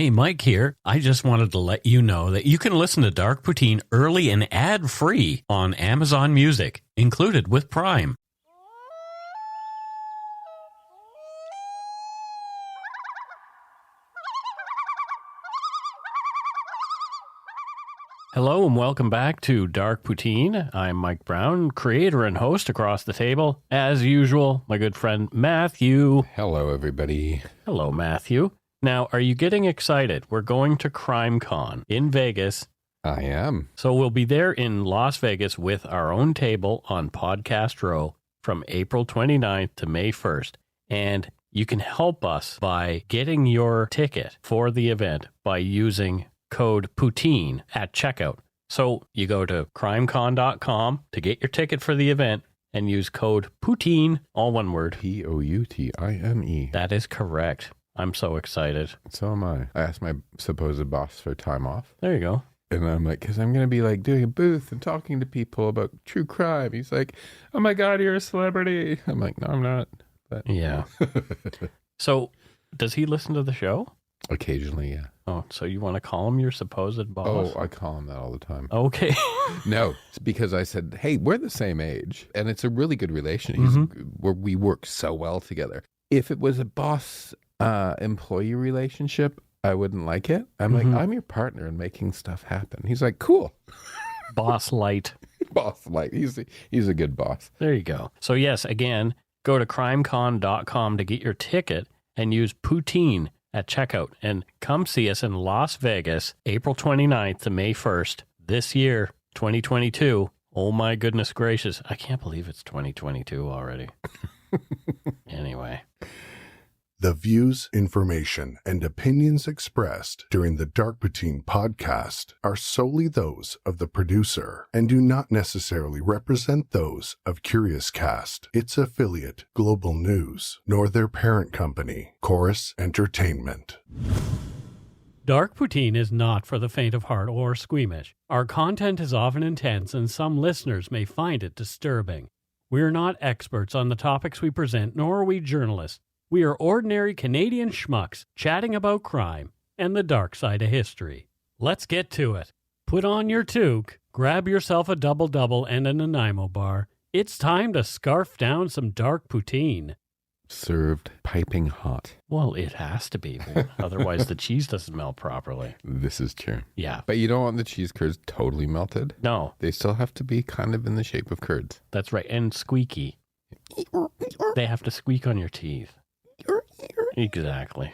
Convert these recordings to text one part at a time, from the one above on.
Hey, Mike here. I just wanted to let you know that you can listen to Dark Poutine early and ad-free on Amazon Music, included with Prime. Hello and welcome back to Dark Poutine. I'm Mike Brown, creator and host across the table. As usual, my good friend Matthew. Hello, everybody. Hello, Matthew. Now, are you getting excited? We're going to CrimeCon in Vegas. I am. So we'll be there in Las Vegas with our own table on Podcast Row from April 29th to May 1st. And you can help us by getting your ticket for the event by using code Poutine at checkout. So you go to crimecon.com to get your ticket for the event and use code Poutine, all one word. Poutime. That is correct. I'm so excited. So am I. I asked my supposed boss for time off. There you go. And I'm like, because I'm going to be like doing a booth and talking to people about true crime. He's like, oh my God, you're a celebrity. I'm like, no, I'm not. But yeah. So does he listen to the show? Occasionally, yeah. Oh, so you want to call him your supposed boss? Oh, I call him that all the time. Okay. No, it's because I said, hey, we're the same age. And it's a really good relation. We work so well together. If it was a boss employee relationship, I wouldn't like it. I'm like, I'm your partner in making stuff happen. He's like, cool. Boss light. Boss light. He's a good boss. There you go. So yes, again, go to crimecon.com to get your ticket and use Poutine at checkout and come see us in Las Vegas, April 29th to May 1st this year, 2022. Oh my goodness gracious. I can't believe it's 2022 already. Anyway. The views, information, and opinions expressed during the Dark Poutine podcast are solely those of the producer and do not necessarily represent those of Curious Cast, its affiliate, Global News, nor their parent company, Chorus Entertainment. Dark Poutine is not for the faint of heart or squeamish. Our content is often intense and some listeners may find it disturbing. We're not experts on the topics we present, nor are we journalists. We are ordinary Canadian schmucks chatting about crime and the dark side of history. Let's get to it. Put on your toque, grab yourself a double-double and a Nanaimo bar. It's time to scarf down some dark poutine. Served piping hot. Well, it has to be. Otherwise, the cheese doesn't melt properly. This is true. Yeah. But you don't want the cheese curds totally melted. No. They still have to be kind of in the shape of curds. That's right. And squeaky. They have to squeak on your teeth. Exactly.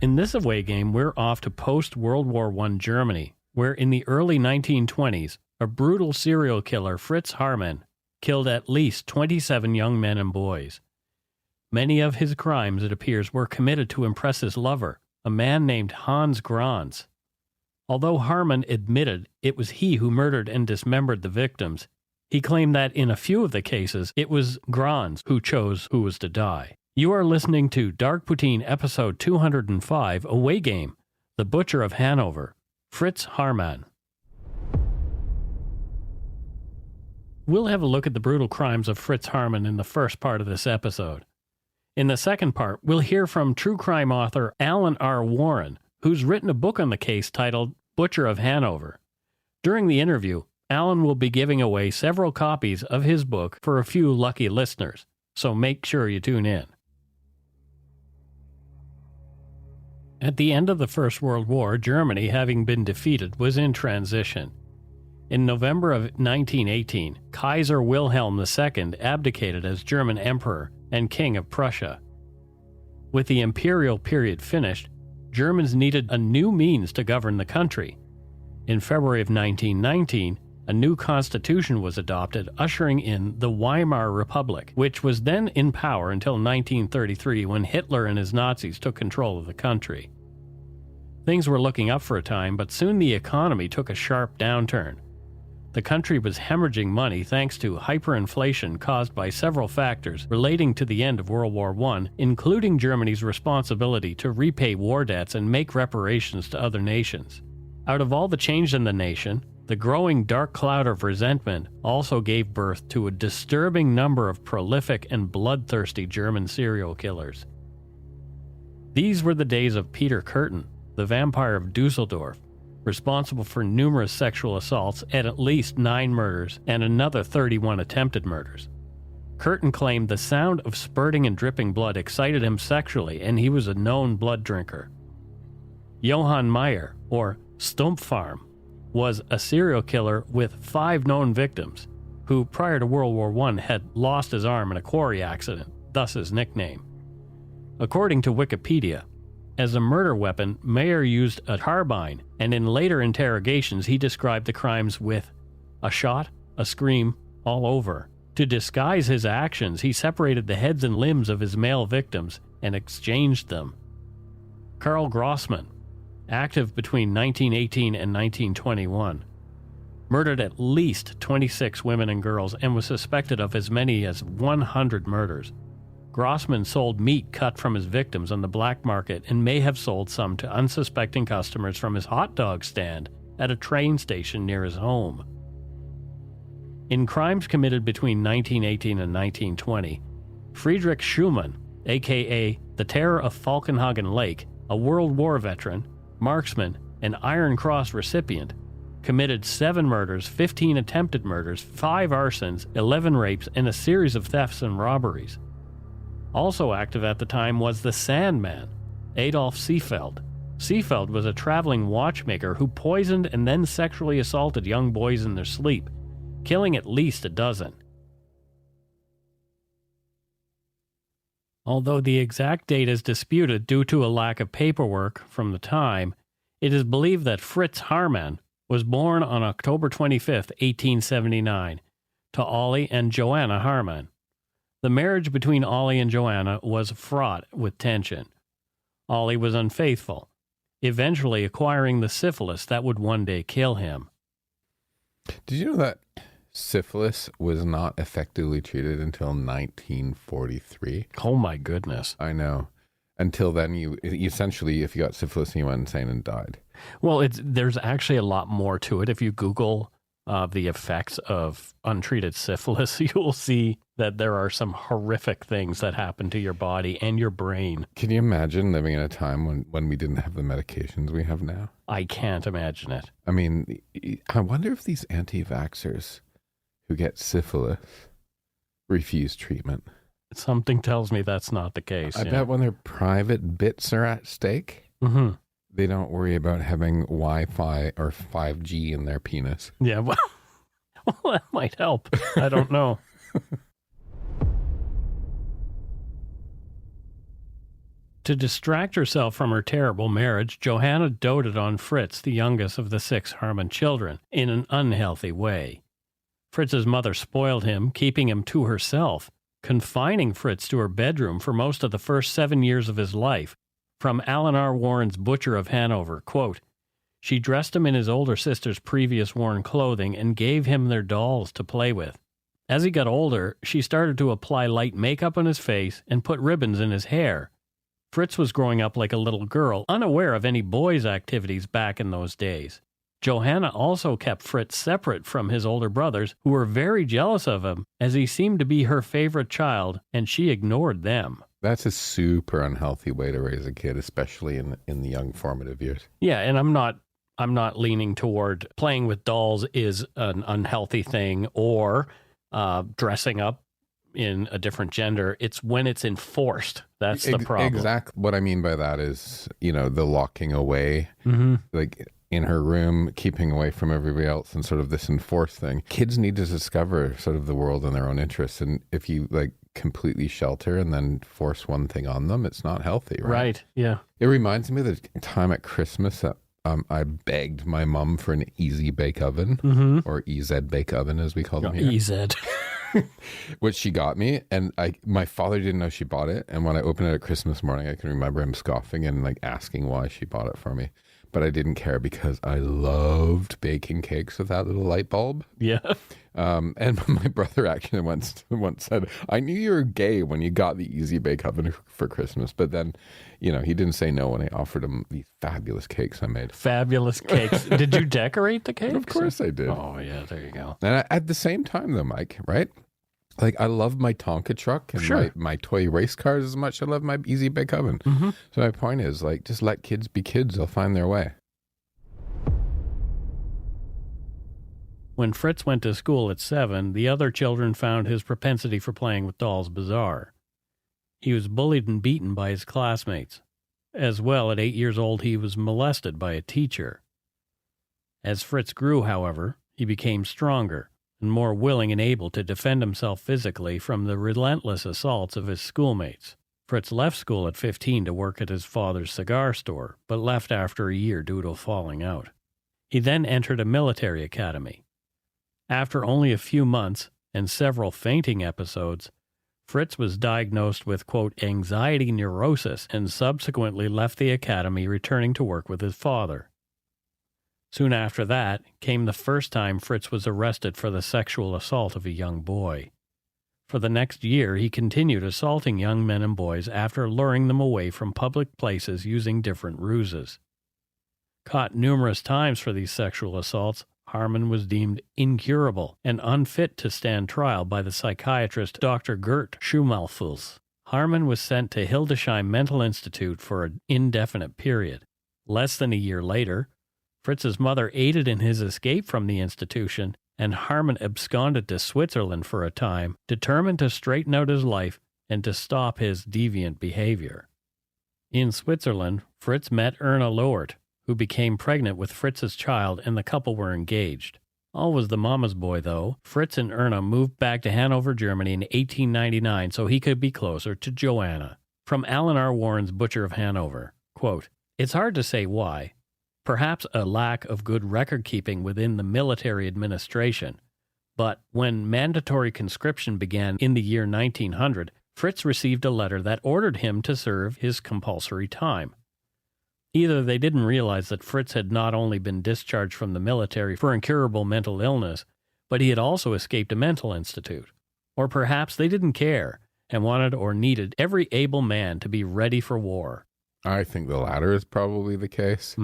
In this away game, we're off to post-World War I Germany, where in the early 1920s, a brutal serial killer, Fritz Haarmann, killed at least 27 young men and boys. Many of his crimes, it appears, were committed to impress his lover, a man named Hans Grans. Although Haarmann admitted it was he who murdered and dismembered the victims, he claimed that in a few of the cases, it was Grans who chose who was to die. You are listening to Dark Poutine episode 205, Away Game, The Butcher of Hanover, Fritz Haarmann. We'll have a look at the brutal crimes of Fritz Haarmann in the first part of this episode. In the second part, we'll hear from true crime author Alan R. Warren, who's written a book on the case titled Butcher of Hanover. During the interview, Alan will be giving away several copies of his book for a few lucky listeners, so make sure you tune in. At the end of the First World War, Germany, having been defeated, was in transition. In November of 1918, Kaiser Wilhelm II abdicated as German Emperor and King of Prussia. With the imperial period finished, Germans needed a new means to govern the country. In February of 1919, a new constitution was adopted, ushering in the Weimar Republic, which was then in power until 1933 when Hitler and his Nazis took control of the country. Things were looking up for a time, but soon the economy took a sharp downturn. The country was hemorrhaging money thanks to hyperinflation caused by several factors relating to the end of World War I, including Germany's responsibility to repay war debts and make reparations to other nations. Out of all the change in the nation, the growing dark cloud of resentment also gave birth to a disturbing number of prolific and bloodthirsty German serial killers. These were the days of Peter Kürten, the vampire of Dusseldorf, responsible for numerous sexual assaults and at least 9 murders and another 31 attempted murders. Kürten claimed the sound of spurting and dripping blood excited him sexually, and he was a known blood drinker. Johann Meyer, or Stumpfarm, was a serial killer with 5 known victims, who prior to World War I had lost his arm in a quarry accident, thus his nickname. According to Wikipedia, as a murder weapon, Meyer used a carbine, and in later interrogations he described the crimes with a shot, a scream, all over. To disguise his actions, he separated the heads and limbs of his male victims and exchanged them. Karl Grossman, active between 1918 and 1921, murdered at least 26 women and girls and was suspected of as many as 100 murders. Grossman sold meat cut from his victims on the black market and may have sold some to unsuspecting customers from his hot dog stand at a train station near his home. In crimes committed between 1918 and 1920, Friedrich Schumann, aka the Terror of Falkenhagen Lake, a World War veteran, marksman, and Iron Cross recipient, committed 7 murders, 15 attempted murders, 5 arsons, 11 rapes, and a series of thefts and robberies. Also active at the time was the Sandman, Adolf Seefeld. Seefeld was a traveling watchmaker who poisoned and then sexually assaulted young boys in their sleep, killing at least a dozen. Although the exact date is disputed due to a lack of paperwork from the time, it is believed that Fritz Haarmann was born on October 25, 1879, to Ollie and Joanna Haarmann. The marriage between Ollie and Joanna was fraught with tension. Ollie was unfaithful, eventually acquiring the syphilis that would one day kill him. Did you know that syphilis was not effectively treated until 1943? Oh my goodness. I know. Until then, you essentially, if you got syphilis, you went insane and died. Well, there's actually a lot more to it. If you Google the effects of untreated syphilis, you'll see that there are some horrific things that happen to your body and your brain. Can you imagine living in a time when we didn't have the medications we have now? I can't imagine it. I mean, I wonder if these anti-vaxxers who get syphilis refuse treatment. Something tells me that's not the case. I bet when their private bits are at stake, they don't worry about having Wi-Fi or 5G in their penis. Yeah, well, that might help. I don't know. To distract herself from her terrible marriage, Johanna doted on Fritz, the youngest of the 6 Haarmann children, in an unhealthy way. Fritz's mother spoiled him, keeping him to herself, confining Fritz to her bedroom for most of the first 7 years of his life. From Alan R. Warren's Butcher of Hanover, quote, "She dressed him in his older sister's previous worn clothing and gave him their dolls to play with. As he got older, she started to apply light makeup on his face and put ribbons in his hair. Fritz was growing up like a little girl, unaware of any boys' activities back in those days. Johanna also kept Fritz separate from his older brothers, who were very jealous of him, as he seemed to be her favorite child, and she ignored them." That's a super unhealthy way to raise a kid, especially in the young formative years. Yeah, and I'm not leaning toward playing with dolls is an unhealthy thing or dressing up in a different gender. It's when it's enforced. That's the problem. Exactly. What I mean by that is, the locking away, like in her room, keeping away from everybody else, and sort of this enforced thing. Kids need to discover sort of the world in their own interests. And if you completely shelter and then force one thing on them, it's not healthy, right? Right, yeah. It reminds me of the time at Christmas that I begged my mom for an Easy Bake Oven, or EZ Bake Oven as we call them here. EZ. Which she got me, and my father didn't know she bought it. And when I opened it at Christmas morning, I can remember him scoffing and like asking why she bought it for me. But I didn't care because I loved baking cakes with that little light bulb. Yeah. And my brother actually once said, I knew you were gay when you got the Easy Bake Oven for Christmas. But then, he didn't say no when I offered him these fabulous cakes I made. Fabulous cakes. Did you decorate the cakes? Of course I did. Oh, yeah, there you go. And at the same time, though, Mike, right? Like, I love my Tonka truck and my toy race cars as much as I love my Easy Bake Oven. So my point is, like, just let kids be kids. They'll find their way. When Fritz went to school at 7, the other children found his propensity for playing with dolls bizarre. He was bullied and beaten by his classmates. As well, at 8 years old, he was molested by a teacher. As Fritz grew, however, he became stronger and more willing and able to defend himself physically from the relentless assaults of his schoolmates. Fritz left school at 15 to work at his father's cigar store, but left after a year due to a falling out. He then entered a military academy. After only a few months and several fainting episodes, Fritz was diagnosed with, quote, anxiety neurosis and subsequently left the academy, returning to work with his father. Soon after that came the first time Fritz was arrested for the sexual assault of a young boy. For the next year, he continued assaulting young men and boys after luring them away from public places using different ruses. Caught numerous times for these sexual assaults, Haarmann was deemed incurable and unfit to stand trial by the psychiatrist Dr. Gert Schumalfuls. Haarmann was sent to Hildesheim Mental Institute for an indefinite period. Less than a year later, Fritz's mother aided in his escape from the institution, and Haarmann absconded to Switzerland for a time, determined to straighten out his life and to stop his deviant behavior. In Switzerland, Fritz met Erna Loert, who became pregnant with Fritz's child, and the couple were engaged. All was the mama's boy, though. Fritz and Erna moved back to Hanover, Germany in 1899 so he could be closer to Joanna. From Alan R. Warren's Butcher of Hanover, quote, it's hard to say why. Perhaps a lack of good record-keeping within the military administration. But when mandatory conscription began in the year 1900, Fritz received a letter that ordered him to serve his compulsory time. Either they didn't realize that Fritz had not only been discharged from the military for incurable mental illness, but he had also escaped a mental institute. Or perhaps they didn't care and wanted or needed every able man to be ready for war. I think the latter is probably the case.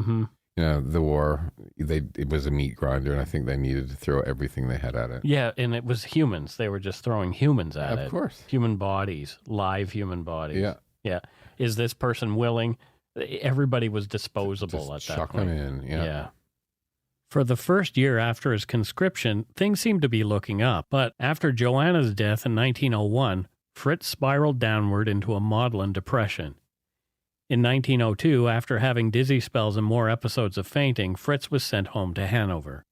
The war, it was a meat grinder, and I think they needed to throw everything they had at it. Yeah, and it was humans. They were just throwing humans at it. Of course. Human bodies, live human bodies. Yeah. Yeah. Is this person willing? Everybody was disposable Just at that chuck point. them in, yeah. For the first year after his conscription, things seemed to be looking up, but after Joanna's death in 1901, Fritz spiraled downward into a maudlin depression. In 1902, after having dizzy spells and more episodes of fainting, Fritz was sent home to Hanover.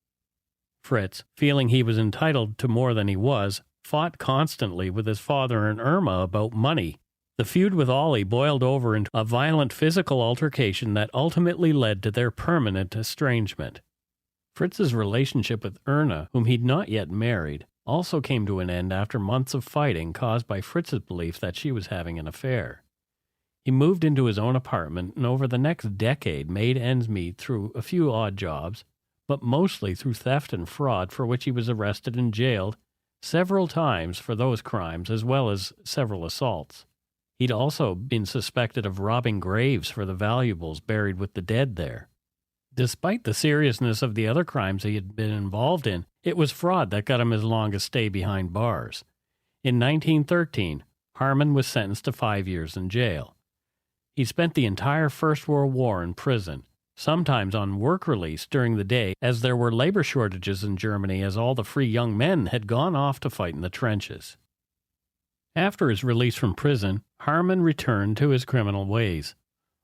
Fritz, feeling he was entitled to more than he was, fought constantly with his father and Irma about money. The feud with Ollie boiled over into a violent physical altercation that ultimately led to their permanent estrangement. Fritz's relationship with Erna, whom he'd not yet married, also came to an end after months of fighting caused by Fritz's belief that she was having an affair. He moved into his own apartment and over the next decade made ends meet through a few odd jobs, but mostly through theft and fraud, for which he was arrested and jailed several times for those crimes, as well as several assaults. He'd also been suspected of robbing graves for the valuables buried with the dead there. Despite the seriousness of the other crimes he had been involved in, it was fraud that got him his longest stay behind bars. In 1913, Haarmann was sentenced to 5 years in jail. He spent the entire First World War in prison, sometimes on work release during the day, as there were labor shortages in Germany as all the free young men had gone off to fight in the trenches. After his release from prison, Haarmann returned to his criminal ways.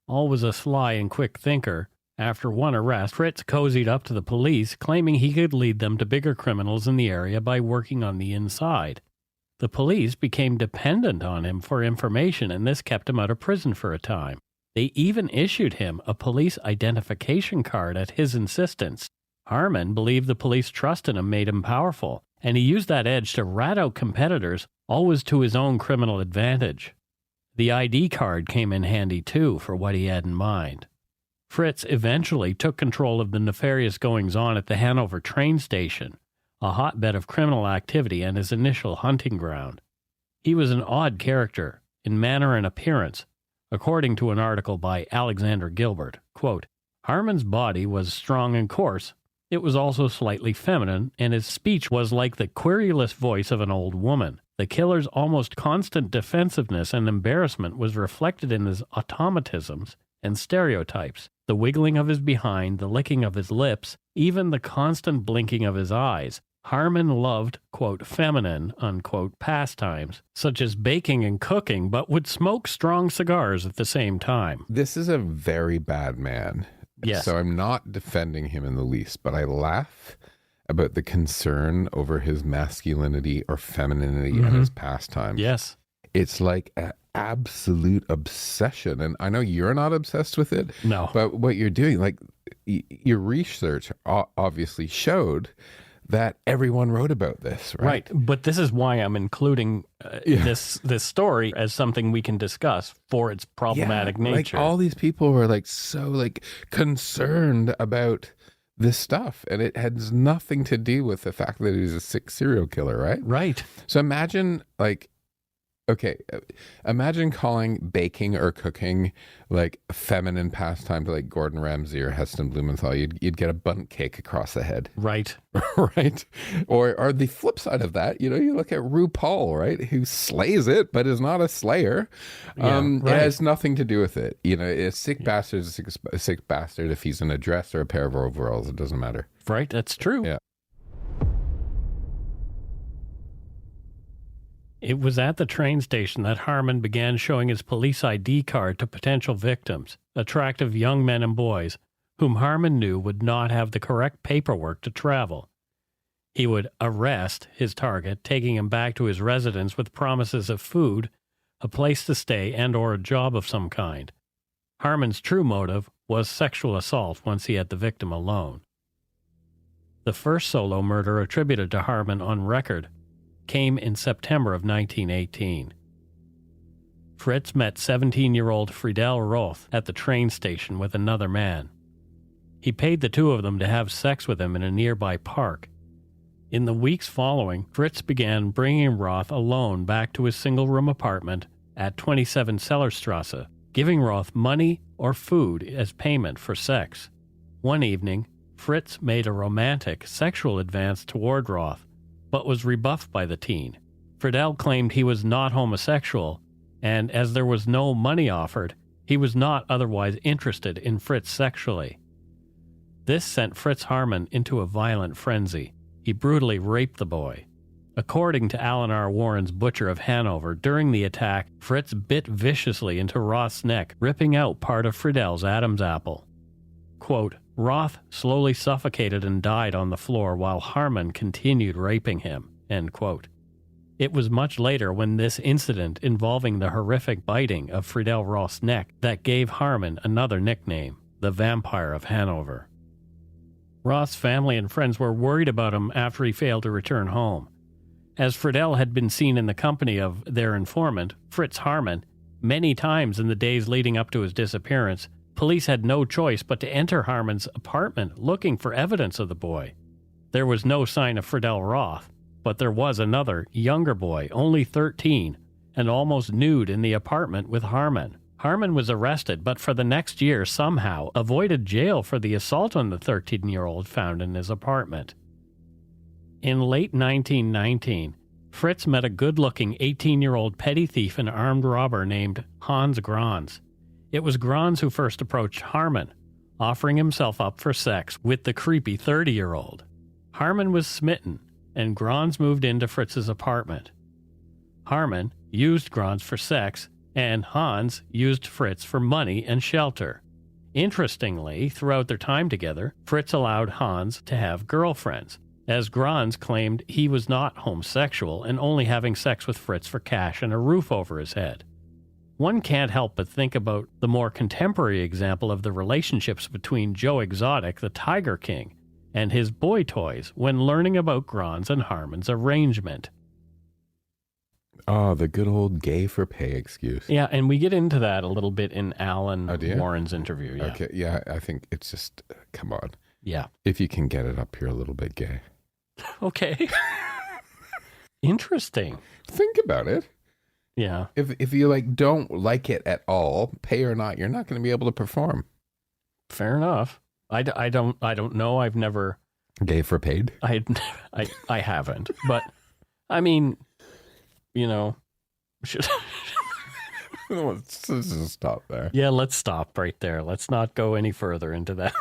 Always a sly and quick thinker, after one arrest, Fritz cozied up to the police, claiming he could lead them to bigger criminals in the area by working on the inside. The police became dependent on him for information, and this kept him out of prison for a time. They even issued him a police identification card at his insistence. Haarmann believed the police trust in him made him powerful, and he used that edge to rat out competitors, always to his own criminal advantage. The ID card came in handy too for what he had in mind. Fritz eventually took control of the nefarious goings-on at the Hanover train station, a hotbed of criminal activity and his initial hunting ground. He was an odd character, in manner and appearance, according to an article by Alexander Gilbert. Quote, Haarmann's body was strong and coarse. It was also slightly feminine, and his speech was like the querulous voice of an old woman. The killer's almost constant defensiveness and embarrassment was reflected in his automatisms and stereotypes, the wiggling of his behind, the licking of his lips, even the constant blinking of his eyes. Haarmann loved, quote, feminine, unquote, pastimes, such as baking and cooking, but would smoke strong cigars at the same time. This is a very bad man. Yes. So I'm not defending him in the least, but I laugh about the concern over his masculinity or femininity and his pastimes. Yes. It's like an absolute obsession. And I know you're not obsessed with it. No. But what you're doing, like your research obviously showed that everyone wrote about this, right? Right. But this is why I'm including this story as something we can discuss for its problematic nature. Like all these people were like so like concerned about this stuff, and it has nothing to do with the fact that he's a sick serial killer, right? Right. So imagine imagine calling baking or cooking like a feminine pastime to like Gordon Ramsay or Heston Blumenthal. You'd get a bundt cake across the head. Right. Right. Or the flip side of that, you look at RuPaul, right? Who slays it, but is not a slayer. It has nothing to do with it. A sick bastard is a sick bastard if he's in a dress or a pair of overalls. It doesn't matter. Right. That's true. Yeah. It was at the train station that Haarmann began showing his police ID card to potential victims, attractive young men and boys, whom Haarmann knew would not have the correct paperwork to travel. He would arrest his target, taking him back to his residence with promises of food, a place to stay, and or a job of some kind. Haarmann's true motive was sexual assault once he had the victim alone. The first solo murder attributed to Haarmann on record came in September of 1918. Fritz met 17-year-old Friedel Roth at the train station with another man. He paid the two of them to have sex with him in a nearby park. In the weeks following, Fritz began bringing Roth alone back to his single-room apartment at 27 Sellerstrasse, giving Roth money or food as payment for sex. One evening, Fritz made a romantic, sexual advance toward Roth, but was rebuffed by the teen. Friedel claimed he was not homosexual, and as there was no money offered, he was not otherwise interested in Fritz sexually. This sent Fritz Haarmann into a violent frenzy. He brutally raped the boy. According to Alan R. Warren's Butcher of Hanover, during the attack, Fritz bit viciously into Roth's neck, ripping out part of Friedel's Adam's apple. Quote, Roth slowly suffocated and died on the floor while Haarmann continued raping him, end quote. It was much later when this incident involving the horrific biting of Friedel Roth's neck that gave Haarmann another nickname, the Vampire of Hanover. Roth's family and friends were worried about him after he failed to return home. As Friedel had been seen in the company of their informant, Fritz Haarmann, many times in the days leading up to his disappearance, police had no choice but to enter Haarmann's apartment looking for evidence of the boy. There was no sign of Friedel Roth, but there was another, younger boy, only 13, and almost nude in the apartment with Haarmann. Haarmann was arrested, but for the next year somehow avoided jail for the assault on the 13-year-old found in his apartment. In late 1919, Fritz met a good-looking 18-year-old petty thief and armed robber named Hans Grans. It was Grans who first approached Haarmann, offering himself up for sex with the creepy 30-year-old. Haarmann was smitten, and Grans moved into Fritz's apartment. Haarmann used Grans for sex, and Hans used Fritz for money and shelter. Interestingly, throughout their time together, Fritz allowed Hans to have girlfriends, as Grans claimed he was not homosexual and only having sex with Fritz for cash and a roof over his head. One can't help but think about the more contemporary example of the relationships between Joe Exotic, the Tiger King, and his boy toys when learning about Grans and Haarmann's arrangement. Oh, the good old gay for pay excuse. Yeah, and we get into that a little bit in Alan do you? Warren's interview. Yeah. Okay, yeah, I think it's just, come on. Yeah. If you can get it up here a little bit gay. Okay. Interesting. Think about it. Yeah. If you don't like it at all, pay or not, you're not going to be able to perform. Fair enough. I don't know. I've never Gay for paid? I haven't. But I mean, should Let's just stop there. Yeah, let's stop right there. Let's not go any further into that.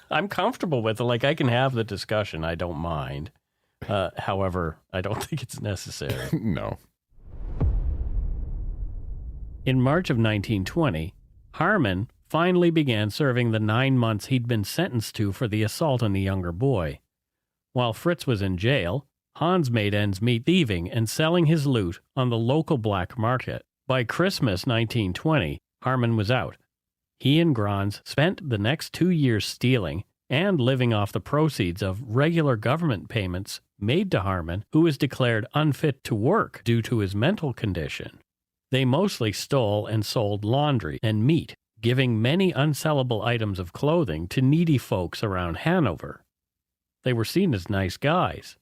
I'm comfortable with it. Like, I can have the discussion. I don't mind. However, I don't think it's necessary. No. In March of 1920, Haarmann finally began serving the 9 months he'd been sentenced to for the assault on the younger boy. While Fritz was in jail, Hans made ends meet thieving and selling his loot on the local black market. By Christmas 1920, Haarmann was out. He and Grans spent the next 2 years stealing and living off the proceeds of regular government payments made to Haarmann, who was declared unfit to work due to his mental condition. They mostly stole and sold laundry and meat, giving many unsellable items of clothing to needy folks around Hanover. They were seen as nice guys.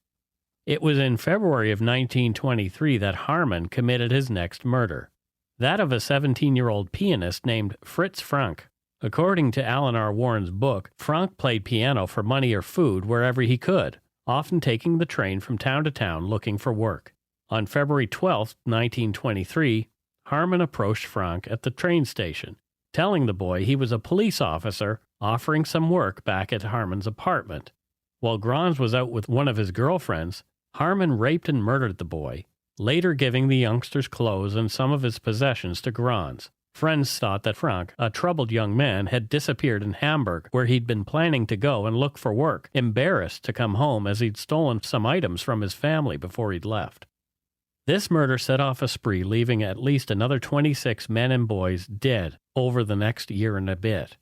It was in February of 1923 that Haarmann committed his next murder, that of a 17-year-old pianist named Fritz Frank. According to Alan R. Warren's book, Frank played piano for money or food wherever he could, often taking the train from town to town looking for work. On February 12, 1923, Haarmann approached Frank at the train station, telling the boy he was a police officer offering some work back at Haarmann's apartment. While Grans was out with one of his girlfriends, Haarmann raped and murdered the boy, later giving the youngster's clothes and some of his possessions to Grans. Friends thought that Frank, a troubled young man, had disappeared in Hamburg, where he'd been planning to go and look for work, embarrassed to come home as he'd stolen some items from his family before he'd left. This murder set off a spree, leaving at least another 26 men and boys dead over the next year and a bit.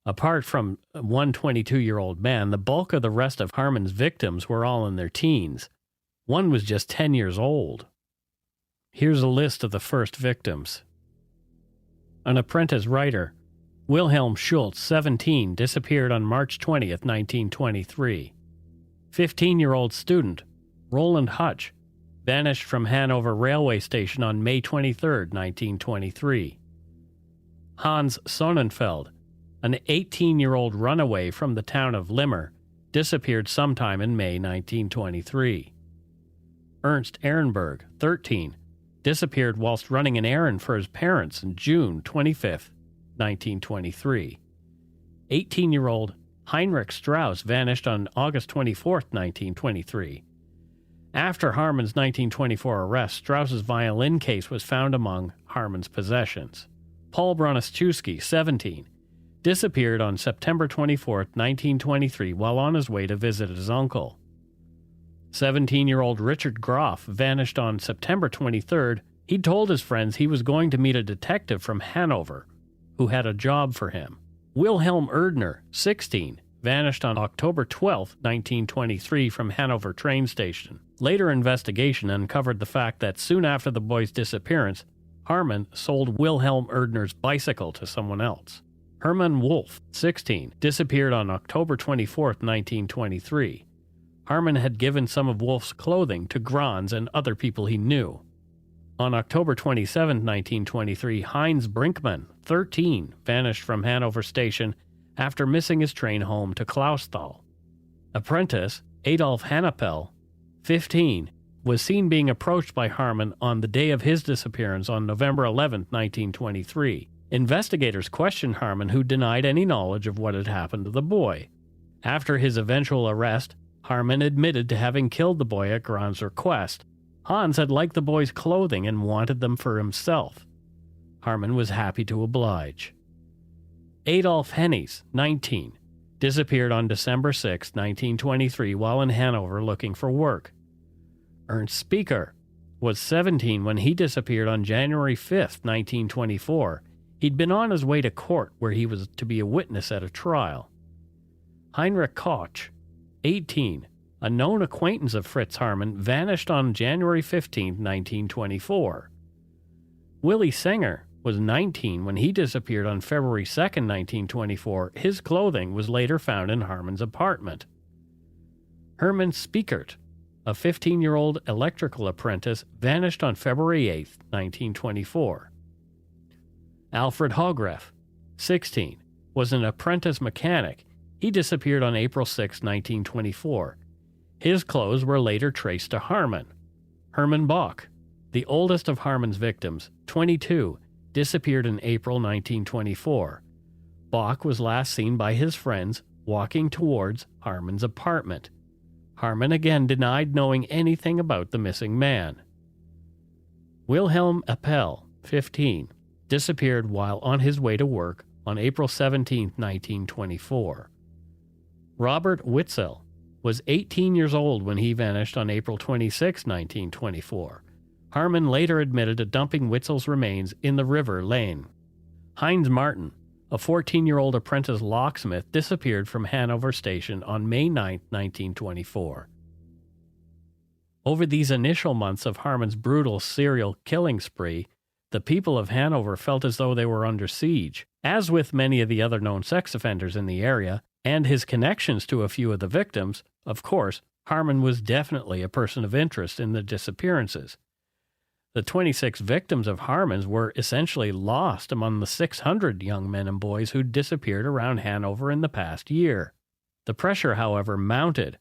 Apart from one 22-year-old man, the bulk of the rest of Haarmann's victims were all in their teens. One was just 10 years old. Here's a list of the first victims. An apprentice writer, Wilhelm Schultz, 17, disappeared on March 20th, 1923. 15-year-old student, Roland Hutch, vanished from Hanover railway station on May 23, 1923. Hans Sonnenfeld, an 18-year-old runaway from the town of Limmer, disappeared sometime in May 1923. Ernst Ehrenberg, 13, disappeared whilst running an errand for his parents on June 25, 1923. 18-year-old Heinrich Strauss vanished on August 24, 1923. After Haarmann's 1924 arrest, Strauss's violin case was found among Haarmann's possessions. Paul Broniszewski, 17, disappeared on September 24, 1923, while on his way to visit his uncle. 17-year-old Richard Groff vanished on September 23rd. He'd told his friends he was going to meet a detective from Hanover who had a job for him. Wilhelm Erdner, 16, vanished on October 12, 1923 from Hanover train station. Later investigation uncovered the fact that soon after the boy's disappearance, Haarmann sold Wilhelm Erdner's bicycle to someone else. Hermann Wolf, 16, disappeared on October 24, 1923. Haarmann had given some of Wolf's clothing to Grans and other people he knew. On October 27, 1923, Heinz Brinkmann, 13, vanished from Hanover Station after missing his train home to Clausthal. Apprentice Adolf Hannapel, 15, was seen being approached by Haarmann on the day of his disappearance on November 11, 1923. Investigators questioned Haarmann, who denied any knowledge of what had happened to the boy. After his eventual arrest, Haarmann admitted to having killed the boy at Grans' request. Hans had liked the boy's clothing and wanted them for himself. Haarmann was happy to oblige. Adolf Hennies, 19, disappeared on December 6, 1923, while in Hanover looking for work. Ernst Spieker, was 17 when he disappeared on January 5th, 1924. He'd been on his way to court where he was to be a witness at a trial. Heinrich Koch, 18, a known acquaintance of Fritz Haarmann, vanished on January 15, 1924. Willie Singer was 19 when he disappeared on February 2, 1924. His clothing was later found in Haarmann's apartment. Herman Spiekert, a 15-year-old electrical apprentice, vanished on February 8, 1924. Alfred Hogreff, 16, was an apprentice mechanic. He disappeared on April 6, 1924. His clothes were later traced to Haarmann. Herman Bach, the oldest of Haarmann's victims, 22, disappeared in April 1924. Bach was last seen by his friends walking towards Haarmann's apartment. Haarmann again denied knowing anything about the missing man. Wilhelm Appel, 15, disappeared while on his way to work on April 17, 1924. Robert Witzel was 18 years old when he vanished on April 26, 1924. Haarmann later admitted to dumping Witzel's remains in the river Lane. Heinz Martin, a 14-year-old apprentice locksmith, disappeared from Hanover Station on May 9, 1924. Over these initial months of Haarmann's brutal serial killing spree, the people of Hanover felt as though they were under siege. As with many of the other known sex offenders in the area, and his connections to a few of the victims, of course, Haarmann was definitely a person of interest in the disappearances. The 26 victims of Haarmann's were essentially lost among the 600 young men and boys who disappeared around Hanover in the past year. The pressure, however, mounted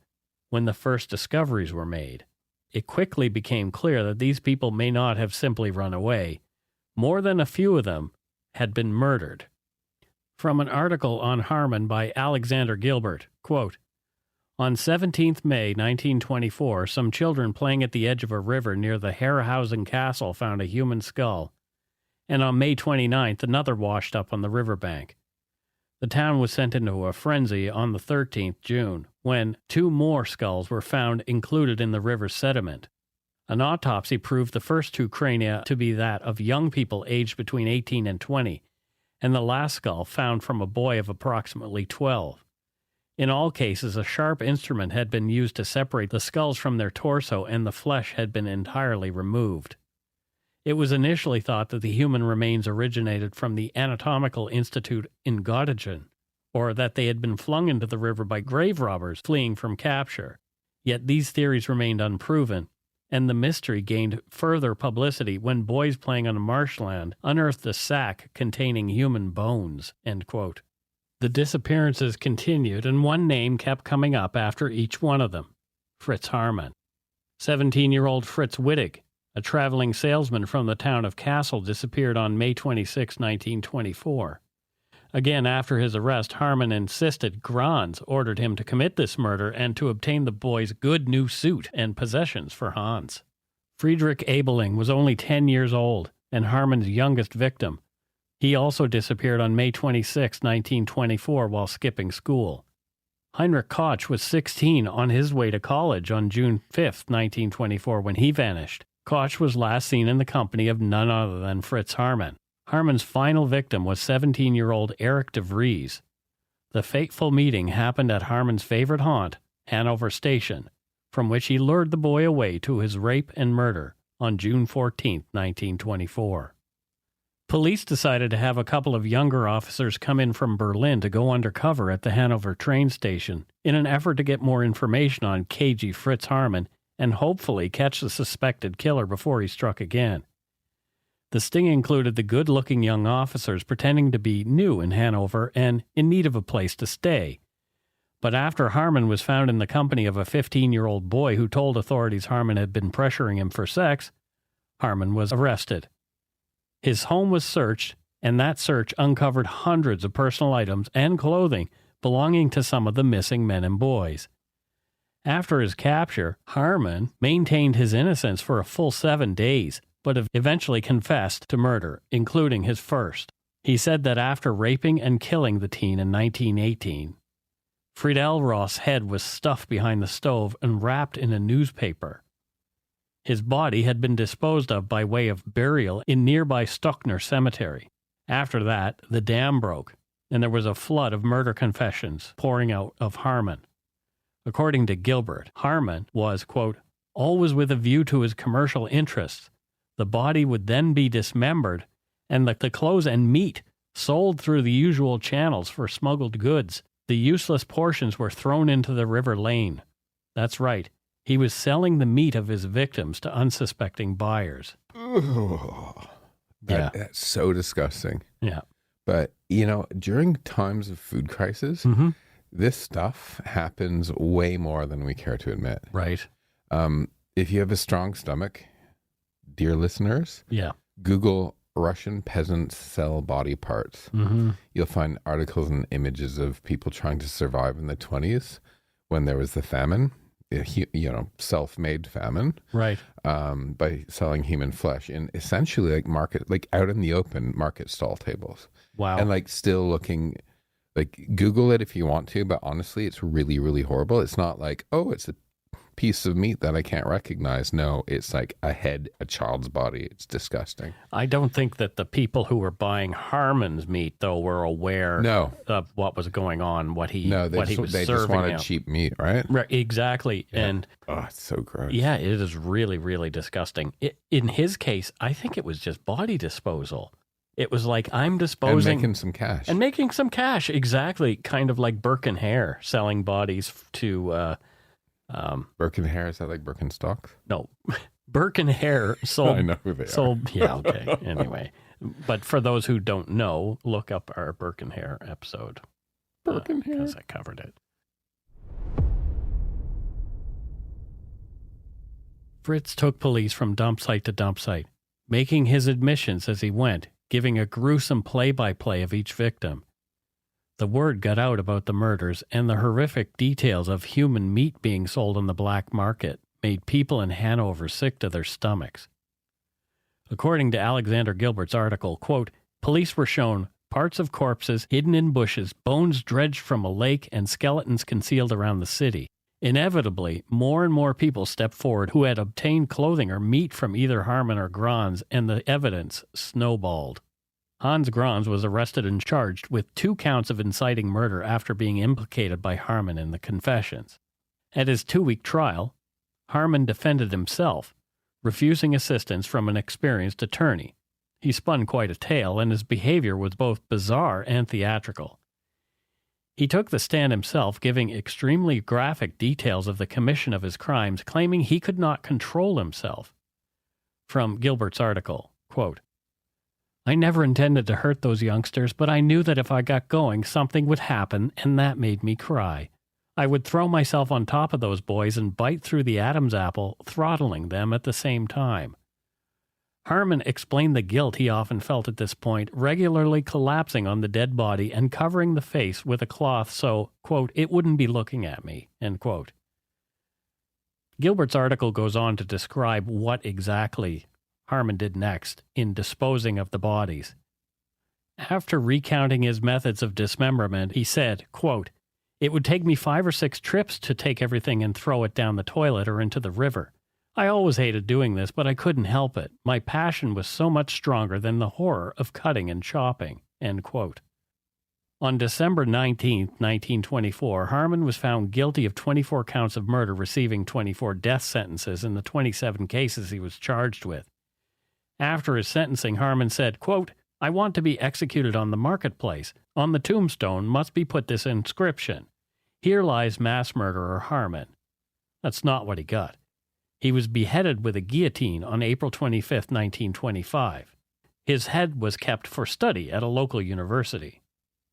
when the first discoveries were made. It quickly became clear that these people may not have simply run away. More than a few of them had been murdered. From an article on Haarmann by Alexander Gilbert, quote, "On 17th May 1924, some children playing at the edge of a river near the Herrhausen Castle found a human skull, and on May 29th another washed up on the riverbank. The town was sent into a frenzy on the 13th June, when 2 more skulls were found included in the river's sediment. An autopsy proved the first 2 crania to be that of young people aged between 18 and 20, and the last skull found from a boy of approximately 12. In all cases, a sharp instrument had been used to separate the skulls from their torso, and the flesh had been entirely removed. It was initially thought that the human remains originated from the Anatomical Institute in Göttingen, or that they had been flung into the river by grave robbers fleeing from capture. Yet these theories remained unproven, and the mystery gained further publicity when boys playing on marshland unearthed a sack containing human bones." End quote. The disappearances continued, and one name kept coming up after each one of them: Fritz Haarmann. 17-year-old Fritz Wittig, a traveling salesman from the town of Kassel, disappeared on May 26, 1924. Again, after his arrest, Haarmann insisted Grans ordered him to commit this murder and to obtain the boy's good new suit and possessions for Hans. Friedrich Ebeling was only 10 years old and Haarmann's youngest victim. He also disappeared on May 26, 1924, while skipping school. Heinrich Koch was 16 on his way to college on June 5, 1924, when he vanished. Koch was last seen in the company of none other than Fritz Haarmann. Haarmann's final victim was 17-year-old Erich de Vries. The fateful meeting happened at Haarmann's favorite haunt, Hanover Station, from which he lured the boy away to his rape and murder on June 14, 1924. Police decided to have a couple of younger officers come in from Berlin to go undercover at the Hanover train station in an effort to get more information on cagey Fritz Haarmann and hopefully catch the suspected killer before he struck again. The sting included the good-looking young officers pretending to be new in Hanover and in need of a place to stay. But after Haarmann was found in the company of a 15-year-old boy who told authorities Haarmann had been pressuring him for sex, Haarmann was arrested. His home was searched, and that search uncovered hundreds of personal items and clothing belonging to some of the missing men and boys. After his capture, Haarmann maintained his innocence for a full 7 days, but eventually confessed to murder, including his first. He said that after raping and killing the teen in 1918, Friedel Roth's head was stuffed behind the stove and wrapped in a newspaper. His body had been disposed of by way of burial in nearby Stockner Cemetery. After that, the dam broke, and there was a flood of murder confessions pouring out of Haarmann. According to Gilbert, Haarmann was, quote, always with a view to his commercial interests. The body would then be dismembered, and the clothes and meat sold through the usual channels for smuggled goods. The useless portions were thrown into the River Lane. That's right. He was selling the meat of his victims to unsuspecting buyers. That's so disgusting. Yeah. But, during times of food crisis, this stuff happens way more than we care to admit. Right. If you have a strong stomach, dear listeners, Google Russian peasants sell body parts. You'll find articles and images of people trying to survive in the 1920s when there was the famine, self-made famine, right? By selling human flesh in essentially out in the open market stall tables. Wow. And still looking, Google it if you want to, but honestly, it's really, really horrible. It's not like, oh, it's a piece of meat that I can't recognize. No, it's like a child's body. It's disgusting. I don't think that the people who were buying Haarmann's meat, though, were aware of what was going on, they serving just wanted out. Cheap meat, right? Right, exactly. Yeah. And it's so gross. Yeah, it is really, really disgusting. In his case, I think it was just body disposal. It was like, I'm disposing... And making some cash. Exactly. Kind of like Burke and Hare selling bodies to... Burke and Hare, is that like Birkenstocks? No. Burke and Hare sold... I know who they are. Yeah, okay. Anyway. But for those who don't know, look up our Burke and Hare episode. Burke and Hare? Because I covered it. Fritz took police from dump site to dump site, making his admissions as he went, giving a gruesome play-by-play of each victim. The word got out about the murders, and the horrific details of human meat being sold on the black market made people in Hanover sick to their stomachs. According to Alexander Gilbert's article, quote, police were shown parts of corpses hidden in bushes, bones dredged from a lake, and skeletons concealed around the city. Inevitably, more and more people stepped forward who had obtained clothing or meat from either Haarmann or Grans, and the evidence snowballed. Hans Grans was arrested and charged with 2 counts of inciting murder after being implicated by Haarmann in the confessions. At his 2-week trial, Haarmann defended himself, refusing assistance from an experienced attorney. He spun quite a tale, and his behavior was both bizarre and theatrical. He took the stand himself, giving extremely graphic details of the commission of his crimes, claiming he could not control himself. From Gilbert's article, quote, I never intended to hurt those youngsters, but I knew that if I got going, something would happen, and that made me cry. I would throw myself on top of those boys and bite through the Adam's apple, throttling them at the same time. Haarmann explained the guilt he often felt at this point, regularly collapsing on the dead body and covering the face with a cloth so, quote, it wouldn't be looking at me, end quote. Gilbert's article goes on to describe what exactly Haarmann did next in disposing of the bodies. After recounting his methods of dismemberment, he said, quote, it would take me 5 or 6 trips to take everything and throw it down the toilet or into the river. I always hated doing this, but I couldn't help it. My passion was so much stronger than the horror of cutting and chopping, end quote. On December 19, 1924, Haarmann was found guilty of 24 counts of murder, receiving 24 death sentences in the 27 cases he was charged with. After his sentencing, Haarmann said, quote, I want to be executed on the marketplace. On the tombstone must be put this inscription. Here lies mass murderer Haarmann. That's not what he got. He was beheaded with a guillotine on April 25, 1925. His head was kept for study at a local university.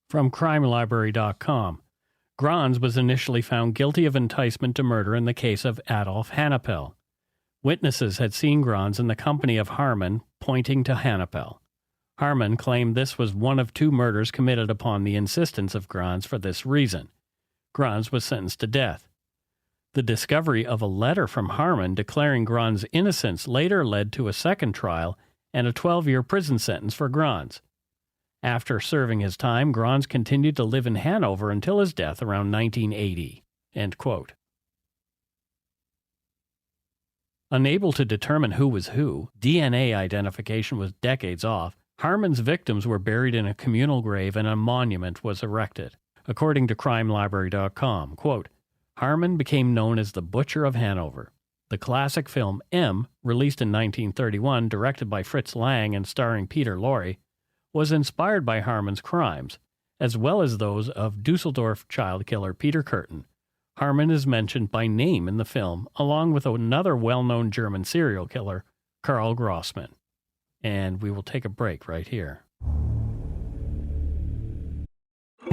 From CrimeLibrary.com, Grans was initially found guilty of enticement to murder in the case of Adolf Hannapel. Witnesses had seen Grans in the company of Haarmann, pointing to Hannapel. Haarmann claimed this was one of 2 murders committed upon the insistence of Grans for this reason. Grans was sentenced to death. The discovery of a letter from Haarmann declaring Grans' innocence later led to a second trial and a 12-year prison sentence for Grans. After serving his time, Grans continued to live in Hanover until his death around 1980. End quote. Unable to determine who was who, DNA identification was decades off, Haarmann's victims were buried in a communal grave and a monument was erected. According to CrimeLibrary.com, quote, Haarmann became known as the Butcher of Hanover. The classic film M, released in 1931, directed by Fritz Lang and starring Peter Lorre, was inspired by Haarmann's crimes, as well as those of Dusseldorf child killer Peter Kürten. Haarmann is mentioned by name in the film, along with another well-known German serial killer, Karl Grossman. And we will take a break right here.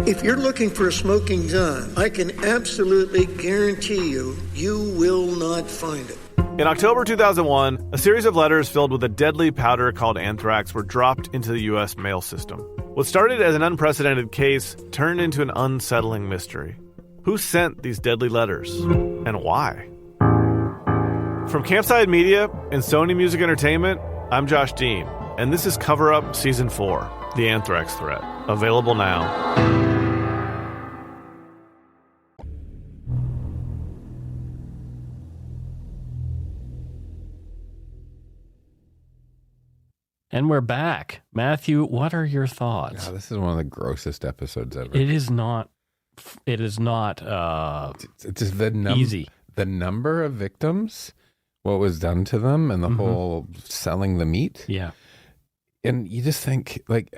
If you're looking for a smoking gun, I can absolutely guarantee you will not find it. In October 2001, a series of letters filled with a deadly powder called anthrax were dropped into the U.S. mail system. What started as an unprecedented case turned into an unsettling mystery. Who sent these deadly letters, and why? From Campside Media and Sony Music Entertainment, I'm Josh Dean, and this is Cover Up Season 4, The Anthrax Threat, available now. And we're back. Matthew, what are your thoughts? Oh, this is one of the grossest episodes ever. It is not It's just easy. The number of victims, what was done to them, and the whole selling the meat. Yeah. And you just think, like,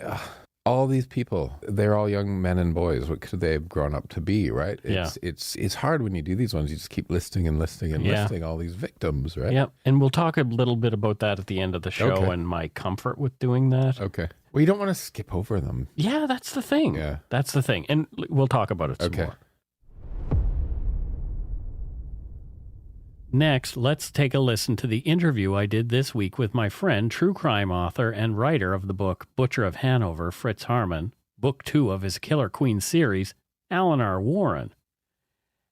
all these people, they're all young men and boys. What could they have grown up to be, right? It's hard when you do these ones. You just keep listing and listing and listing all these victims, right? Yeah. And we'll talk a little bit about that at the end of the show and my comfort with doing that. Okay. Well, you don't want to skip over them. Yeah, that's the thing. Yeah. That's the thing. And we'll talk about it some more. Next, let's take a listen to the interview I did this week with my friend, true crime author and writer of the book Butcher of Hanover, Fritz Haarmann, book 2 of his Killer Queen series, Alan R. Warren.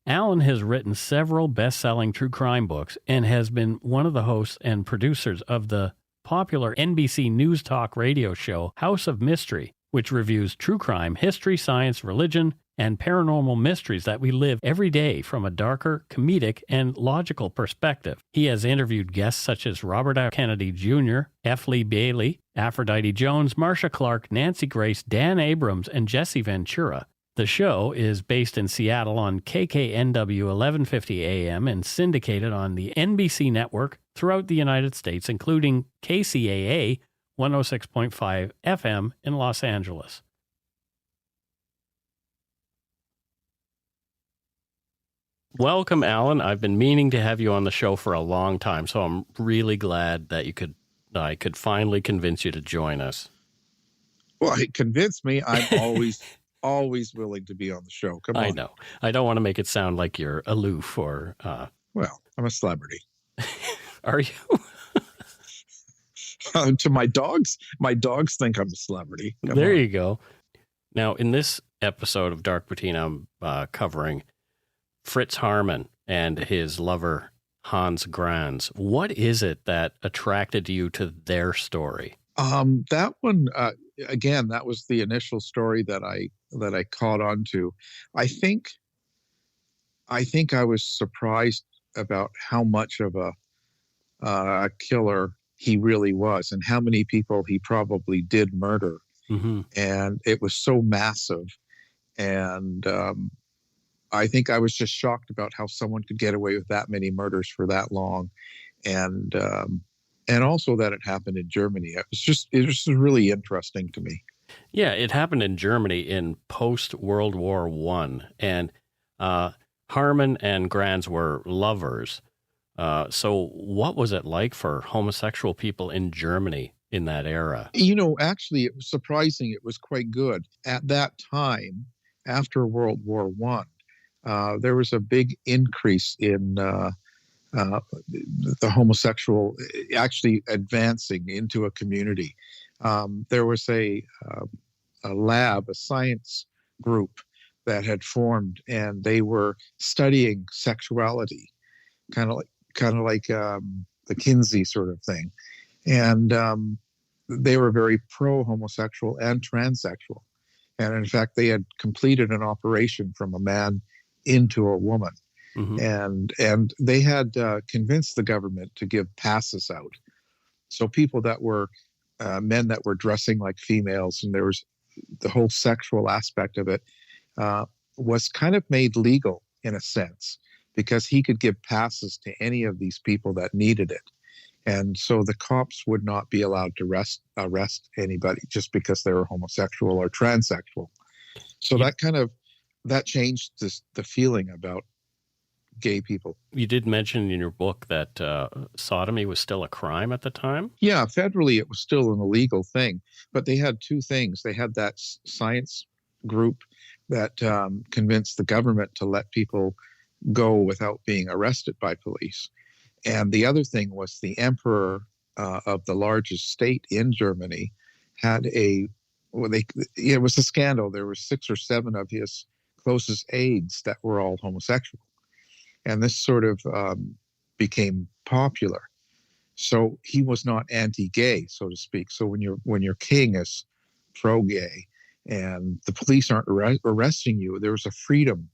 Alan has written several best-selling true crime books and has been one of the hosts and producers of the popular NBC News Talk radio show House of Mystery, which reviews true crime, history, science, religion, and paranormal mysteries that we live every day from a darker, comedic, and logical perspective. He has interviewed guests such as Robert F. Kennedy Jr., F. Lee Bailey, Aphrodite Jones, Marcia Clark, Nancy Grace, Dan Abrams, and Jesse Ventura. The show is based in Seattle on KKNW 1150 AM and syndicated on the NBC network throughout the United States, including KCAA 106.5 FM in Los Angeles. Welcome, Alan. I've been meaning to have you on the show for a long time, so I'm really glad that I could finally convince you to join us. Well, it convinced me. I'm always willing to be on the show. Come on. I know. I don't want to make it sound like you're aloof or... Well, I'm a celebrity. Are you? To my dogs think I'm a celebrity. Come there on. You go. Now, in this episode of Dark Patina, I'm covering Fritz Haarmann and his lover, Hans Grans. What is it that attracted you to their story? That one, again, that was the initial story that I caught on to. I think I was surprised about how much of a killer he really was and how many people he probably did murder. Mm-hmm. And it was so massive. And I think I was just shocked about how someone could get away with that many murders for that long. And also that it happened in Germany. It was just really interesting to me. Yeah, it happened in Germany in post-World War I. And Haarmann and Grans were lovers. So what was it like for homosexual people in Germany in that era? Actually, it was surprising. It was quite good. At that time, after World War I, there was a big increase in the homosexual actually advancing into a community. There was a lab, a science group that had formed, and they were studying sexuality, kind of like the Kinsey sort of thing. And they were very pro-homosexual and transsexual. And in fact, they had completed an operation from a man into a woman. and they had convinced the government to give passes out. So people that were men that were dressing like females, and there was the whole sexual aspect of it was kind of made legal in a sense, because he could give passes to any of these people that needed it. And so the cops would not be allowed to arrest anybody just because they were homosexual or transsexual. So that changed the feeling about gay people. You did mention in your book that sodomy was still a crime at the time? Yeah, federally it was still an illegal thing, but they had two things. They had that science group that convinced the government to let people go without being arrested by police. And the other thing was the emperor of the largest state in Germany had it was a scandal. There were 6 or 7 of his closest aides that were all homosexual. And this sort of became popular. So he was not anti-gay, so to speak. So when your king is pro-gay and the police aren't arresting you, there was a freedom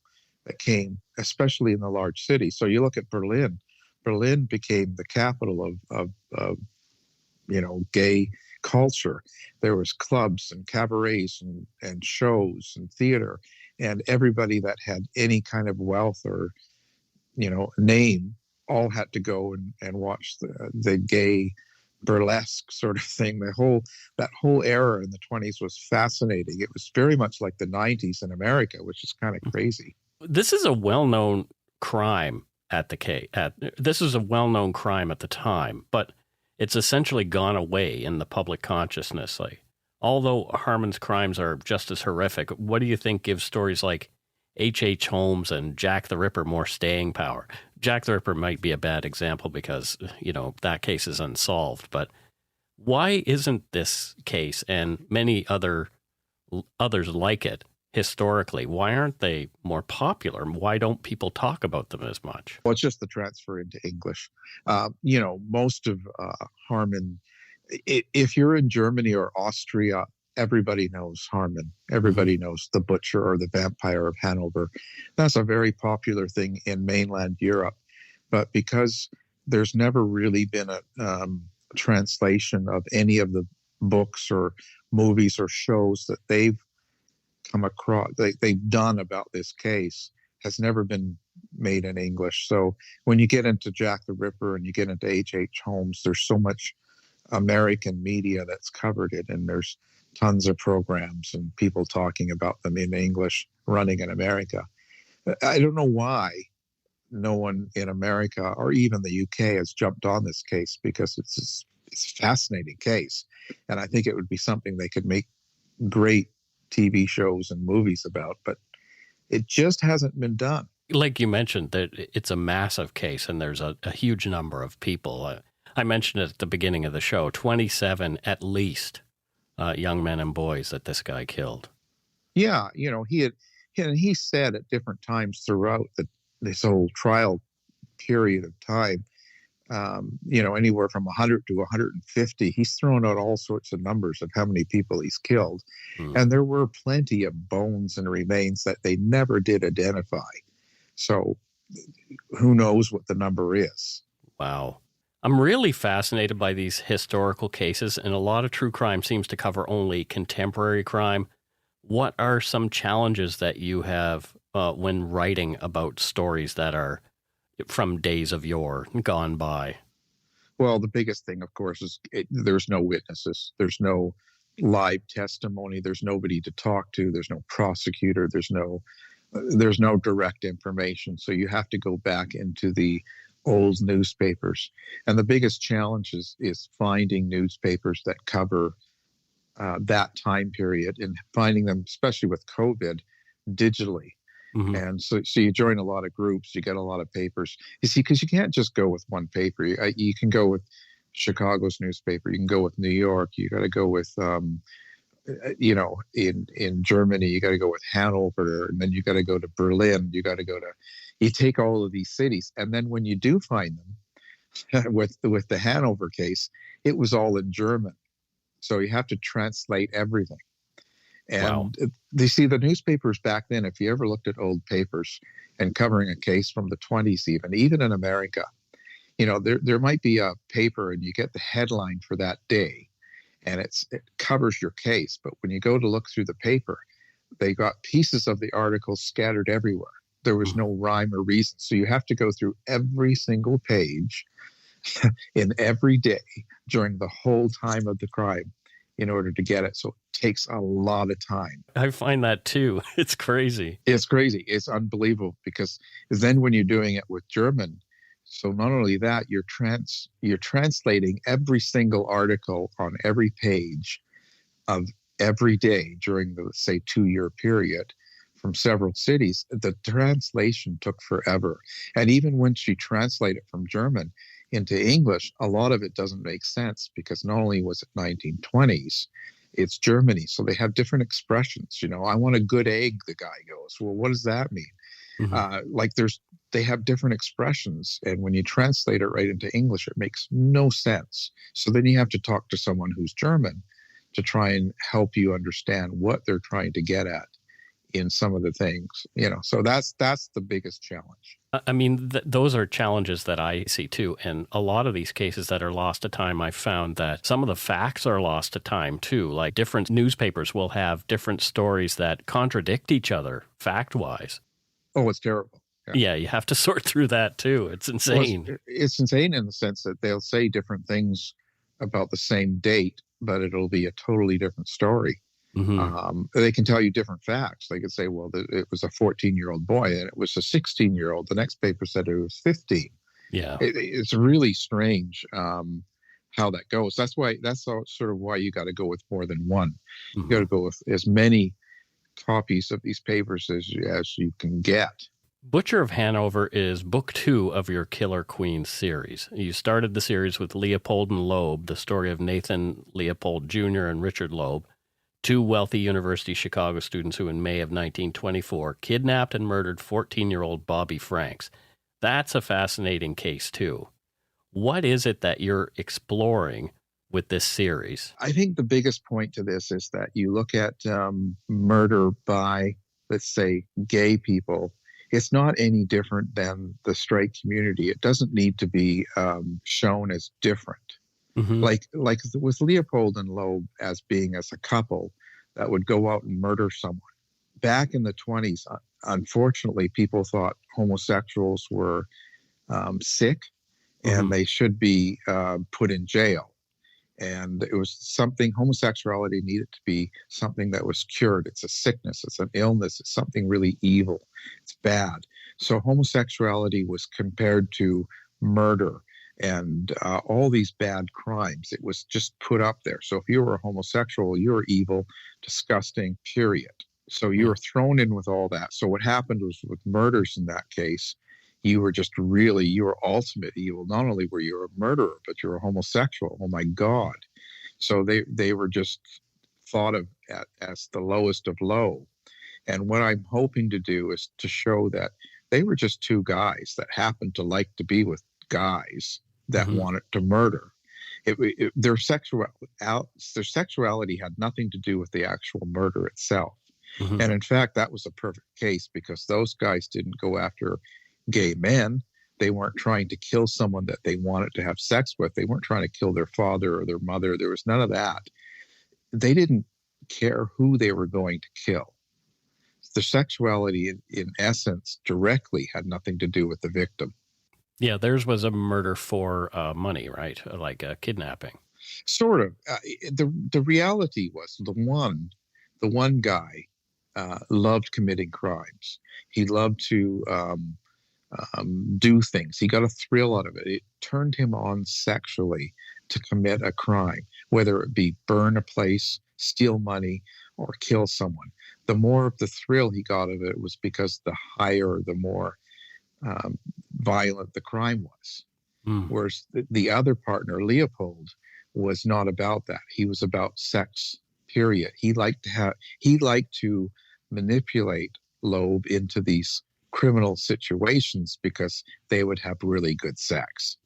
that came, especially in the large cities. So you look at Berlin. Berlin became the capital of gay culture. There was clubs and cabarets and shows and theater, and everybody that had any kind of wealth or name all had to go and watch the gay burlesque sort of thing. That whole era in the 20s was fascinating. It was very much like the 90s in America, which is kind of crazy. This is a well-known crime this is a well-known crime at the time, but it's essentially gone away in the public consciousness. Like, although Haarmann's crimes are just as horrific, what do you think gives stories like H.H. Holmes and Jack the Ripper more staying power? Jack the Ripper might be a bad example because, that case is unsolved, but why isn't this case and many others like it historically, why aren't they more popular? Why don't people talk about them as much? Well, it's just the transfer into English. Most of Haarmann, if you're in Germany or Austria, everybody knows Haarmann. Everybody knows the Butcher or the Vampire of Hanover. That's a very popular thing in mainland Europe. But because there's never really been a translation of any of the books or movies or shows that they've come across, they've done about this case, has never been made in English. So when you get into Jack the Ripper and you get into H.H. Holmes, there's so much American media that's covered it, and there's tons of programs and people talking about them in English running in America. I don't know why no one in America or even the UK has jumped on this case, because it's a fascinating case. And I think it would be something they could make great TV shows and movies about, but it just hasn't been done. Like you mentioned, that it's a massive case and there's a huge number of people. I mentioned it at the beginning of the show, 27 at least young men and boys that this guy killed. Yeah, he said at different times throughout this whole trial period of time, anywhere from 100 to 150. He's thrown out all sorts of numbers of how many people he's killed. And there were plenty of bones and remains that they never did identify. So who knows what the number is? Wow. I'm really fascinated by these historical cases, and a lot of true crime seems to cover only contemporary crime. What are some challenges that you have when writing about stories that are from days of yore, gone by? Well, the biggest thing, of course, is there's no witnesses. There's no live testimony. There's nobody to talk to. There's no prosecutor. There's no direct information. So you have to go back into the old newspapers. And the biggest challenge is finding newspapers that cover that time period, and finding them, especially with COVID, digitally. And so you join a lot of groups, you get a lot of papers. You see, because you can't just go with one paper. You can go with Chicago's newspaper. You can go with New York. You got to go with, in Germany, you got to go with Hanover, and then you got to go to Berlin. You take all of these cities, and then when you do find them, with the Hanover case, it was all in German, so you have to translate everything. And Wow. They see the newspapers back then, if you ever looked at old papers, and covering a case from the 20s, even in America. There might be a paper and you get the headline for that day and it covers your case. But when you go to look through the paper, they got pieces of the article scattered everywhere. There was no rhyme or reason. So you have to go through every single page in every day during the whole time of the crime in order to get it. So it takes a lot of time. I find that too. It's crazy. It's crazy. It's unbelievable because then when you're doing it with German, so not only that, you're translating every single article on every page of every day during the, say, 2-year period from several cities. The translation took forever. And even when she translated from German into English, a lot of it doesn't make sense because not only was it 1920s, it's Germany. So they have different expressions. I want a good egg, the guy goes. Well, what does that mean? They have different expressions. And when you translate it right into English, it makes no sense. So then you have to talk to someone who's German to try and help you understand what they're trying to get at in some of the things, so that's the biggest challenge. I mean, those are challenges that I see too. And a lot of these cases that are lost to time, I found that some of the facts are lost to time too. Like different newspapers will have different stories that contradict each other fact-wise. Oh, it's terrible. Yeah, you have to sort through that too. It's insane. Well, it's insane in the sense that they'll say different things about the same date, but it'll be a totally different story. Mm-hmm. They can tell you different facts. They could say, well, it was a 14-year-old boy and it was a 16-year-old. The next paper said it was 15. Yeah. It's really strange how that goes. That's sort of why you got to go with more than one. Mm-hmm. You got to go with as many copies of these papers as you can get. Butcher of Hanover is book 2 of your Killer Queens series. You started the series with Leopold and Loeb, the story of Nathan Leopold Jr. and Richard Loeb, 2 wealthy University of Chicago students who in May of 1924 kidnapped and murdered 14-year-old Bobby Franks. That's a fascinating case, too. What is it that you're exploring with this series? I think the biggest point to this is that you look at murder by, let's say, gay people. It's not any different than the straight community. It doesn't need to be shown as different. Mm-hmm. Like with Leopold and Loeb as a couple that would go out and murder someone. Back in the 20s, unfortunately, people thought homosexuals were sick and they should be put in jail. And it was homosexuality needed to be something that was cured. It's a sickness, it's an illness, it's something really evil, it's bad. So homosexuality was compared to murder and all these bad crimes. It was just put up there. So if you were a homosexual, you were evil, disgusting, period. So you were thrown in with all that. So what happened was with murders in that case, you were ultimate evil. Not only were you a murderer, but you're a homosexual. Oh my God. So they were just thought of as the lowest of low. And what I'm hoping to do is to show that they were just 2 guys that happened to like to be with guys that wanted to murder. Their sexuality had nothing to do with the actual murder itself. Mm-hmm. And in fact, that was a perfect case because those guys didn't go after gay men. They weren't trying to kill someone that they wanted to have sex with. They weren't trying to kill their father or their mother. There was none of that. They didn't care who they were going to kill. The sexuality, in essence, directly had nothing to do with the victim. Yeah, theirs was a murder for money, right? Like a kidnapping. Sort of. The reality was the one guy loved committing crimes. He loved to do things. He got a thrill out of it. It turned him on sexually to commit a crime, whether it be burn a place, steal money, or kill someone. The more of the thrill he got of it was because the higher, the more violent the crime was. Whereas the other partner, Leopold, was not about that. He was about sex, period. He liked to manipulate Loeb into these criminal situations because they would have really good sex.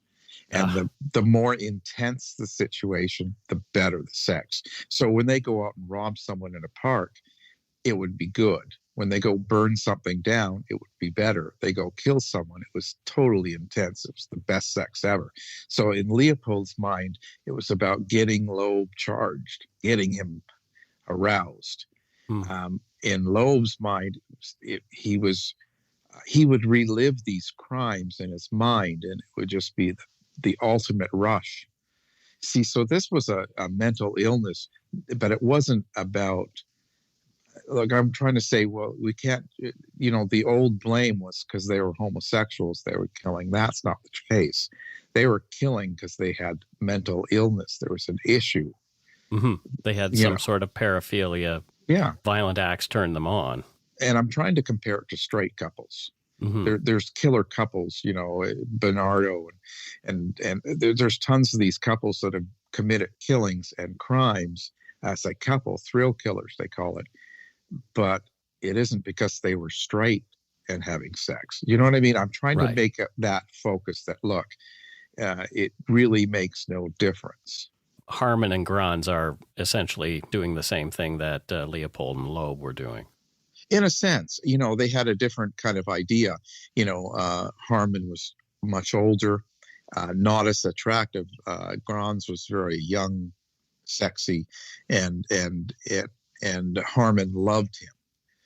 And the more intense the situation, the better the sex. So when they go out and rob someone in a park, it would be good. When they go burn something down, it would be better. They go kill someone, it was totally intense. It was the best sex ever. So in Leopold's mind, it was about getting Loeb charged, getting him aroused. In Loeb's mind, he would relive these crimes in his mind, and it would just be the ultimate rush. See, so this was a mental illness, but it wasn't about, look, I'm trying to say, well, we can't, the old blame was because they were homosexuals they were killing. That's not the case. They were killing because they had mental illness. There was an issue. Mm-hmm. They had some sort of paraphilia. Yeah. Violent acts turned them on. And I'm trying to compare it to straight couples. Mm-hmm. There's killer couples, Bernardo, and there's tons of these couples that have committed killings and crimes as a couple, thrill killers, they call it. But it isn't because they were straight and having sex. You know what I mean? I'm trying to make that focus that, look, it really makes no difference. Haarmann and Grans are essentially doing the same thing that Leopold and Loeb were doing. In a sense, they had a different kind of idea. Haarmann was much older, not as attractive. Grans was very young, sexy, and Haarmann loved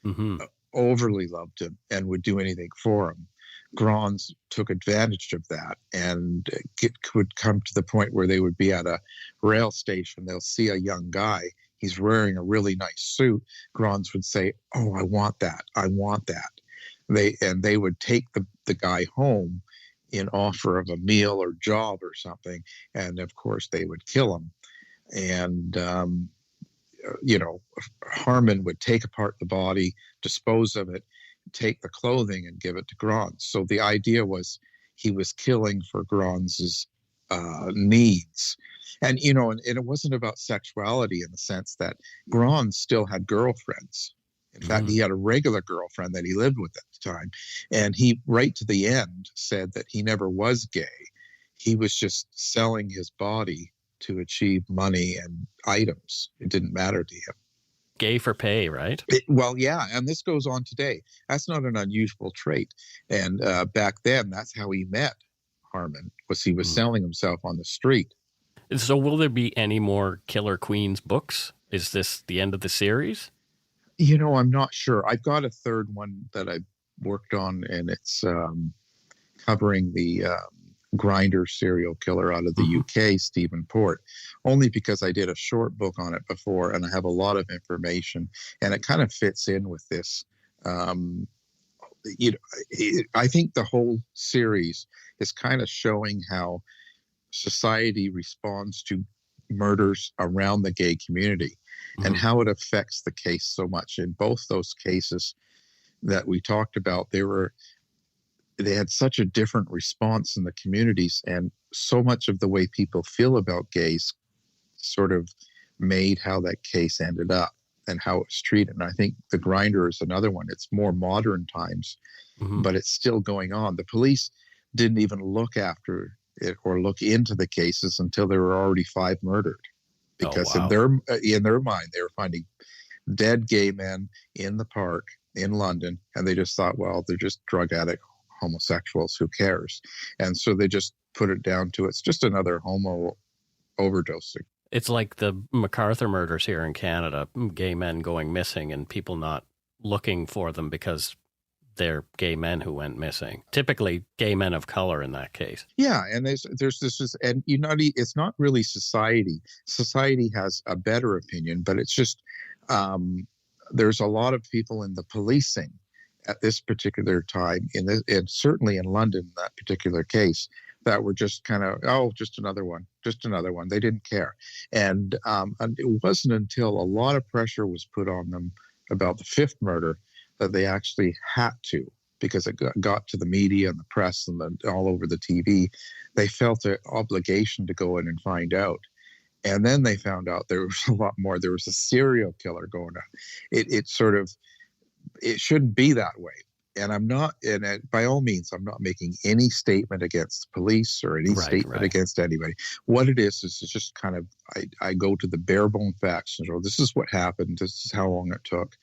him, overly loved him, and would do anything for him. Grans took advantage of that, and it would come to the point where they would be at a rail station. They'll see a young guy. He's wearing a really nice suit. Grans would say, "Oh, I want that. I want that." They would take the guy home in offer of a meal or job or something, and of course they would kill him. And Haarmann would take apart the body, dispose of it, take the clothing, and give it to Grans. So the idea was he was killing for Grans's needs. And, and it wasn't about sexuality in the sense that Grans still had girlfriends. In fact, he had a regular girlfriend that he lived with at the time. And he, right to the end, said that he never was gay. He was just selling his body to achieve money and items. It didn't matter to him. Gay for pay, right? Well, yeah, and this goes on today. That's not an unusual trait. And back then, that's how he met Haarmann, was he was selling himself on the street. So will there be any more Killer Queens books? Is this the end of the series? I'm not sure. I've got a third one that I worked on, and it's covering the grinder serial killer out of the UK, Stephen Port, only because I did a short book on it before, and I have a lot of information, and it kind of fits in with this. I think the whole series is kind of showing how society responds to murders around the gay community and how it affects the case so much. In both those cases that we talked about, they had such a different response in the communities, and so much of the way people feel about gays sort of made how that case ended up and how it's treated. And I think The Grinder is another one. It's more modern times, but it's still going on. The police didn't even look after it or look into the cases until there were already 5 murdered, because in their mind, they were finding dead gay men in the park in London, and they just thought, well, they're just drug addict homosexuals, who cares? And so they just put it down to it's just another homo overdosing. It's like the MacArthur murders here in Canada, gay men going missing and people not looking for them because they're gay men who went missing. Typically gay men of color in that case. Yeah, and there's this, and it's not really society. Society has a better opinion, but it's just there's a lot of people in the policing at this particular time, and certainly in London, that particular case, that were just kind of, just another one. They didn't care. And it wasn't until a lot of pressure was put on them about the 5th murder that they actually had to, because it got to the media and the press and all over the TV. They felt an obligation to go in and find out. And then they found out there was a lot more. There was a serial killer going on. It shouldn't be that way. And by all means, I'm not making any statement against the police or any statement against anybody. What it is it's just kind of, I go to the bare bone facts and go, this is what happened. This is how long it took.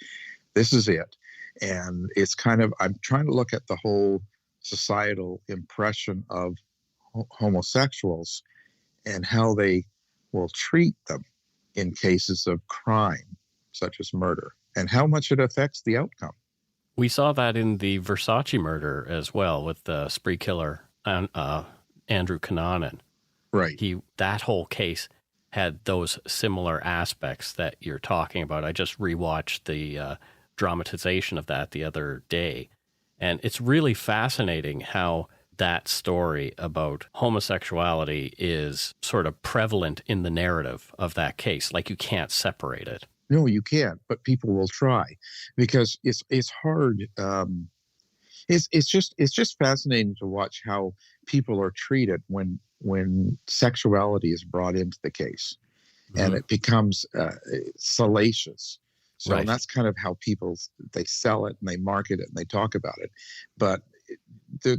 This is it. And it's kind of, I'm trying to look at the whole societal impression of homosexuals and how they will treat them in cases of crime, such as murder, and how much it affects the outcome. We saw that in the Versace murder as well with the spree killer Andrew Cunanan. Right. That whole case had those similar aspects that you're talking about. I just rewatched the dramatization of that the other day, and it's really fascinating how that story about homosexuality is sort of prevalent in the narrative of that case. Like, you can't separate it. No, you can't, but people will try, because it's hard. It's just fascinating to watch how people are treated when sexuality is brought into the case, and it becomes salacious. So Right. that's kind of how they sell it and they market it and they talk about it. But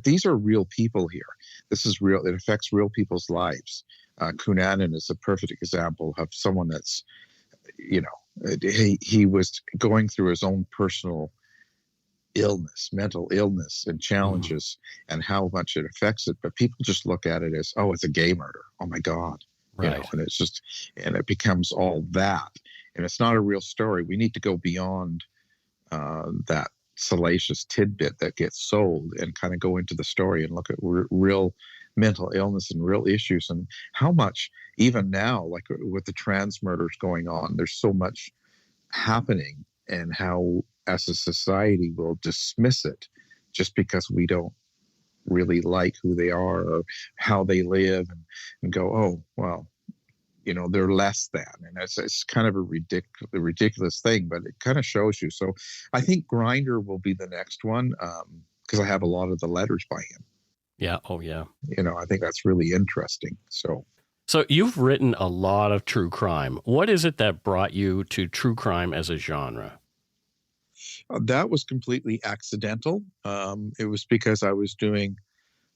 these are real people here. This is real. It affects real people's lives. Cunanan is a perfect example of someone that's, he was going through his own personal illness, mental illness and challenges, and how much it affects it. But people just look at it as, oh, it's a gay murder. Oh my God. Right. And it's just, and it becomes all that. And it's not a real story. We need to go beyond that salacious tidbit that gets sold and kind of go into the story and look at real mental illness and real issues, and how much, even now, like with the trans murders going on, there's so much happening, and how as a society we'll dismiss it just because we don't really like who they are or how they live, and go, oh, well, they're less than. And it's kind of a ridiculous thing, but it kind of shows you. So I think Grindr will be the next one, because I have a lot of the letters by him. Yeah. Oh, yeah. I think that's really interesting. So you've written a lot of true crime. What is it that brought you to true crime as a genre? That was completely accidental. It was because I was doing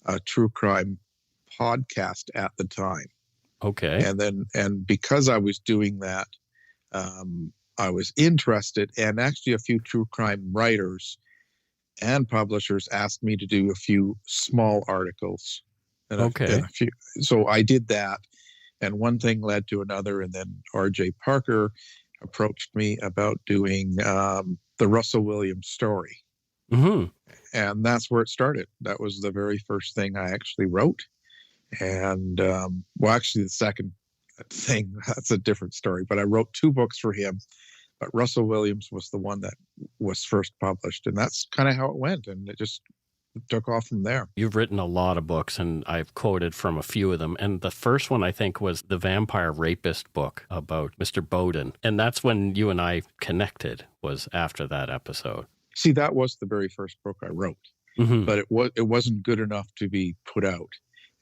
a true crime podcast at the time. Okay. And because I was doing that, I was interested, and actually a few true crime writers and publishers asked me to do a few small articles. Okay. So I did that, and one thing led to another, and then R.J. Parker approached me about doing the Russell Williams story. Mm-hmm. And that's where it started. That was the very first thing I actually wrote. And actually the second thing, that's a different story, but I wrote 2 books for him, but Russell Williams was the one that was first published, and that's kind of how it went, and it just took off from there. You've written a lot of books, and I've quoted from a few of them, and the first one I think was the Vampire Rapist book about Mr. Bowden, and that's when you and I connected, was after that episode. See, that was the very first book I wrote, but it wasn't good enough to be put out.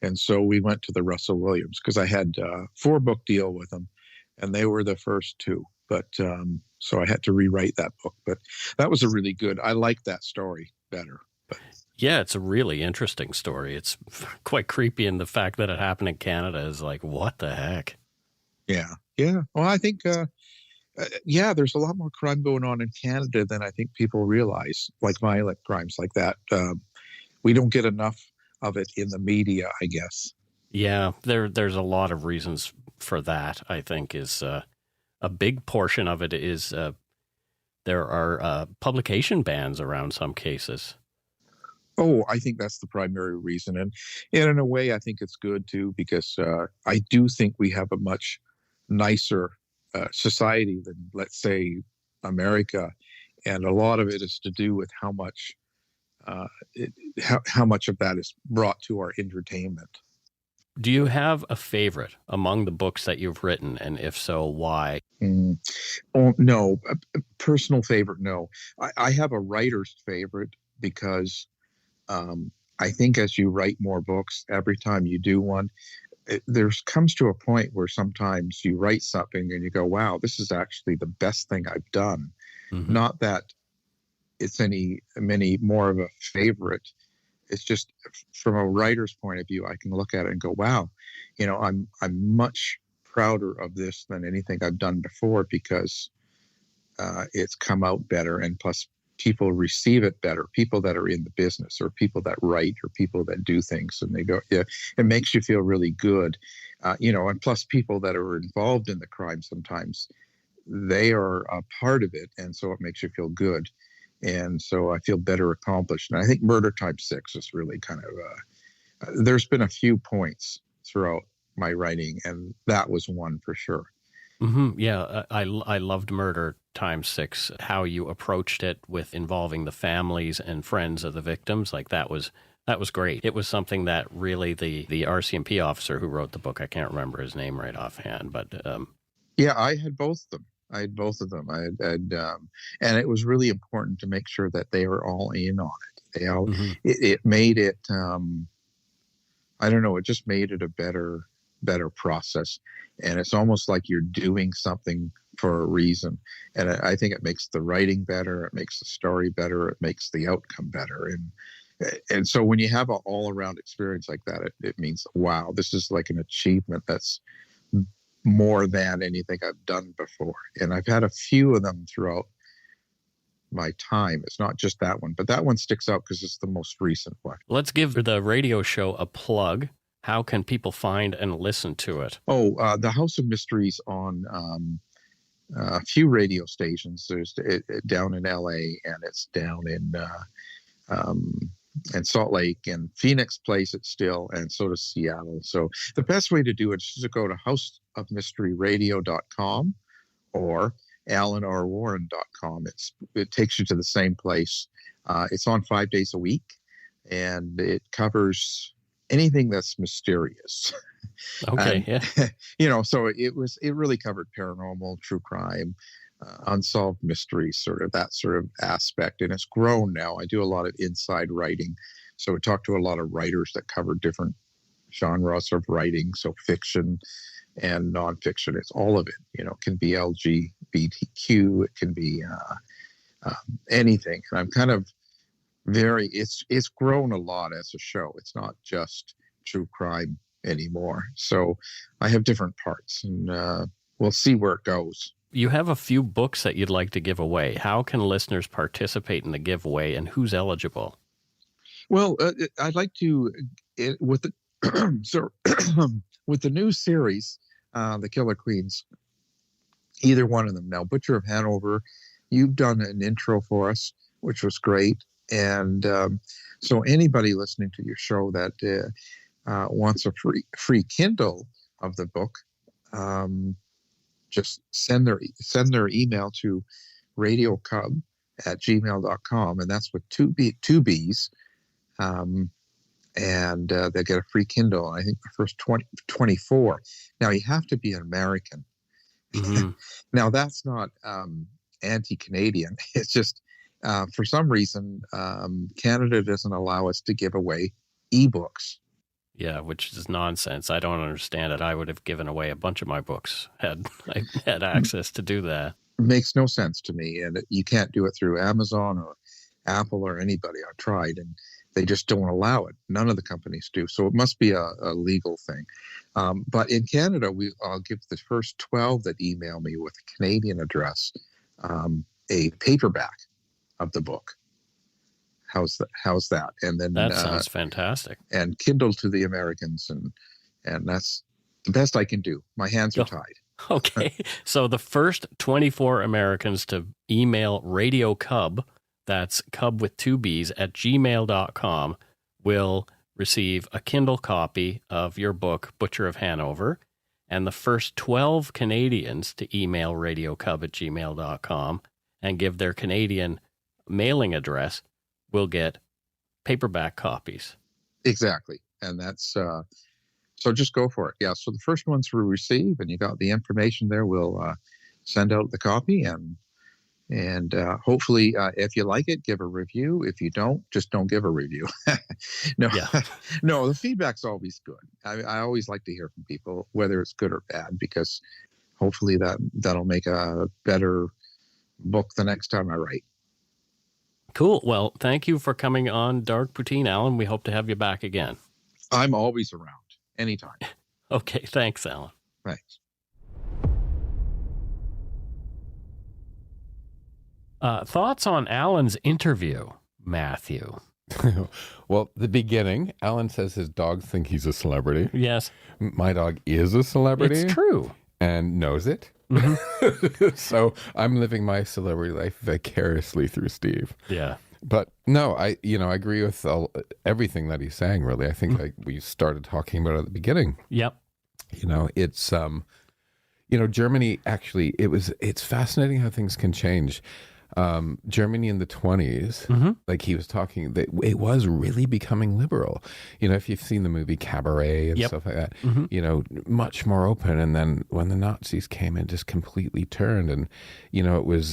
And so we went to the Russell Williams, because I had a 4-book deal with them, and they were the first 2. But so I had to rewrite that book. But that was a really good, I like that story better. But yeah, it's a really interesting story. It's quite creepy, and the fact that it happened in Canada is like, what the heck? Yeah. Well, I think, there's a lot more crime going on in Canada than I think people realize, like violent crimes like that. We don't get enough of it in the media, I guess. Yeah, there's a lot of reasons for that. I think is a big portion of it is there are publication bans around some cases. Oh, I think that's the primary reason, and in a way, I think it's good too, because I do think we have a much nicer society than, let's say, America, and a lot of it is to do with how much of that is brought to our entertainment. Do you have a favorite among the books that you've written? And if so, why? Oh, no, a personal favorite, no. I have a writer's favorite, because I think as you write more books, every time you do one, there comes to a point where sometimes you write something and you go, wow, this is actually the best thing I've done. Mm-hmm. Not that it's any more of a favorite. It's just from a writer's point of view, I can look at it and go, wow, I'm much prouder of this than anything I've done before, because it's come out better, and plus people receive it better. People that are in the business, or people that write, or people that do things, and they go, yeah, it makes you feel really good, and plus people that are involved in the crime, sometimes they are a part of it, and so it makes you feel good. And so I feel better accomplished. And I think Murder Time 6 is really kind of, there's been a few points throughout my writing, and that was one for sure. Mm-hmm. Yeah, I loved Murder Times 6, how you approached it with involving the families and friends of the victims. Like that was great. It was something that really the RCMP officer who wrote the book, I can't remember his name right offhand, but yeah, I had both of them. And it was really important to make sure that they were all in on it. They all, it made it, I don't know, it just made it a better process. And it's almost like you're doing something for a reason. And I think it makes the writing better. It makes the story better. It makes the outcome better. And so when you have an all around experience like that, it means, wow, this is like an achievement that's more than anything I've done before. And I've had a few of them throughout my time. It's not just that one, but that one sticks out because it's the most recent one. Let's give the radio show a plug. How can people find and listen to it? The House of Mysteries on a few radio stations. There's it down in LA, and it's down in Salt Lake, and Phoenix plays it still, and so does Seattle. So the best way to do it is to go to houseofmysteryradio.com or alanrwarren.com. It takes you to the same place. It's on 5 days a week, and it covers anything that's mysterious. Okay, yeah. So it really covered paranormal, true crime, unsolved mysteries, sort of that sort of aspect. And it's grown now. I do a lot of inside writing. So we talk to a lot of writers that cover different genres of writing. So fiction and nonfiction. It's all of it. It can be LGBTQ. It can be anything. And I'm kind of it's grown a lot as a show. It's not just true crime anymore. So I have different parts, and we'll see where it goes. You have a few books that you'd like to give away. How can listeners participate in the giveaway, and who's eligible? Well, I'd like to, with the with the new series, The Killer Queens, either one of them. Now, Butcher of Hanover, you've done an intro for us, which was great. And so anybody listening to your show that wants a free Kindle of the book, just send their email to radiocub@gmail.com, and that's with two B's, and they get a free Kindle. I think the first 24. Now you have to be an American. Mm-hmm. Now that's not anti-Canadian. It's just for some reason Canada doesn't allow us to give away ebooks. Yeah, which is nonsense. I don't understand it. I would have given away a bunch of my books had I had access to do that. It makes no sense to me, and you can't do it through Amazon or Apple or anybody. I've tried, and they just don't allow it. None of the companies do. So it must be a legal thing. But in Canada, I'll give the first 12 that email me with a Canadian address a paperback of the book. How's that? And then that sounds fantastic. And Kindle to the Americans, and that's the best I can do. My hands are tied. Okay, so the first 24 Americans to email Radio Cub, that's Cub with 2 B's, at gmail.com, will receive a Kindle copy of your book, Butcher of Hanover. And the first 12 Canadians to email radiocub@gmail.com and give their Canadian mailing address will get paperback copies. Exactly. And that's, so just go for it. Yeah. So the first ones we receive, and you got the information there, we'll send out the copy, and hopefully if you like it, give a review. If you don't, just don't give a review. No, the feedback's always good. I always like to hear from people, whether it's good or bad, because hopefully that'll make a better book the next time I write. Cool. Well, thank you for coming on Dark Poutine, Alan. We hope to have you back again. I'm always around. Anytime. Okay. Thanks, Alan. Thanks. Thoughts on Alan's interview, Matthew? Well, the beginning, Alan says his dogs think he's a celebrity. Yes. My dog is a celebrity. It's true. And knows it. So I'm living my celebrity life vicariously through Steve. Yeah. But no, I agree with everything that he's saying, really. I think we started talking about it at the beginning. Yep. It's, Germany actually, it's fascinating how things can change. Germany in the 20s, like he was talking, it was really becoming liberal. If you've seen the movie Cabaret and stuff like that, much more open. And then when the Nazis came in, just completely turned. And, it was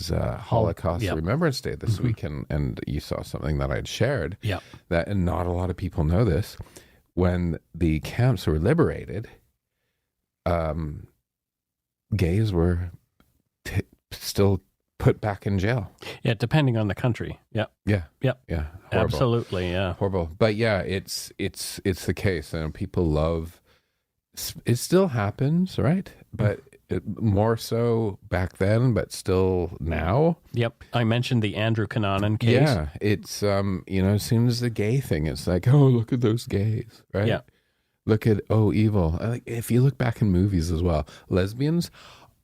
Holocaust Remembrance Day this week. And you saw something that I'd shared that, and not a lot of people know this, when the camps were liberated, gays were still put back in jail. Yeah, depending on the country. Yep. Yeah. Yep. Yeah. Horrible. Absolutely. Yeah. Horrible. But yeah, it's the case, and people love. It still happens, right? But more so back then, but still now. Yep. I mentioned the Andrew Cunanan case. Yeah. It's as soon as the gay thing, it's like, oh, look at those gays, right? Yeah. Look at evil. Like if you look back in movies as well, lesbians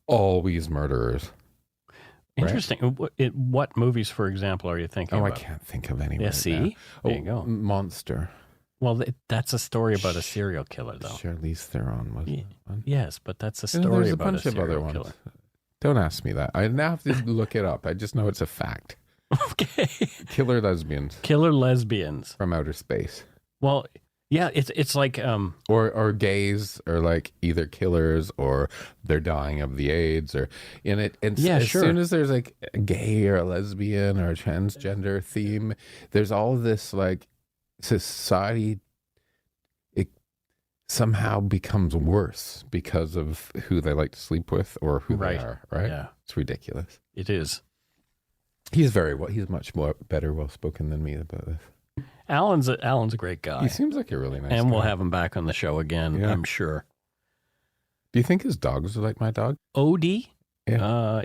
always murderers. Interesting. Right? What movies, for example, are you thinking about? I can't think of any. Yeah, right see? now. There you go. Monster. Well, that's a story about a serial killer, though. Charlize Theron was that one. Yes, but that's a story There's about a bunch of other serial killer. ones. Don't ask me that. I now have to look it up. I just know it's a fact. Okay. Killer lesbians. Killer lesbians. From outer space. Well, yeah, it's like or gays are like either killers or they're dying of the AIDS or in it. And as soon as there's like a gay or a lesbian or a transgender theme, there's all this like society. It somehow becomes worse because of who they like to sleep with or who they are. Right? Yeah, it's ridiculous. It is. He's he's much more well spoken than me about this. Alan's a great guy. He seems like a really nice guy. And we'll have him back on the show again, I'm sure. Do you think his dogs are like my dog? Odie,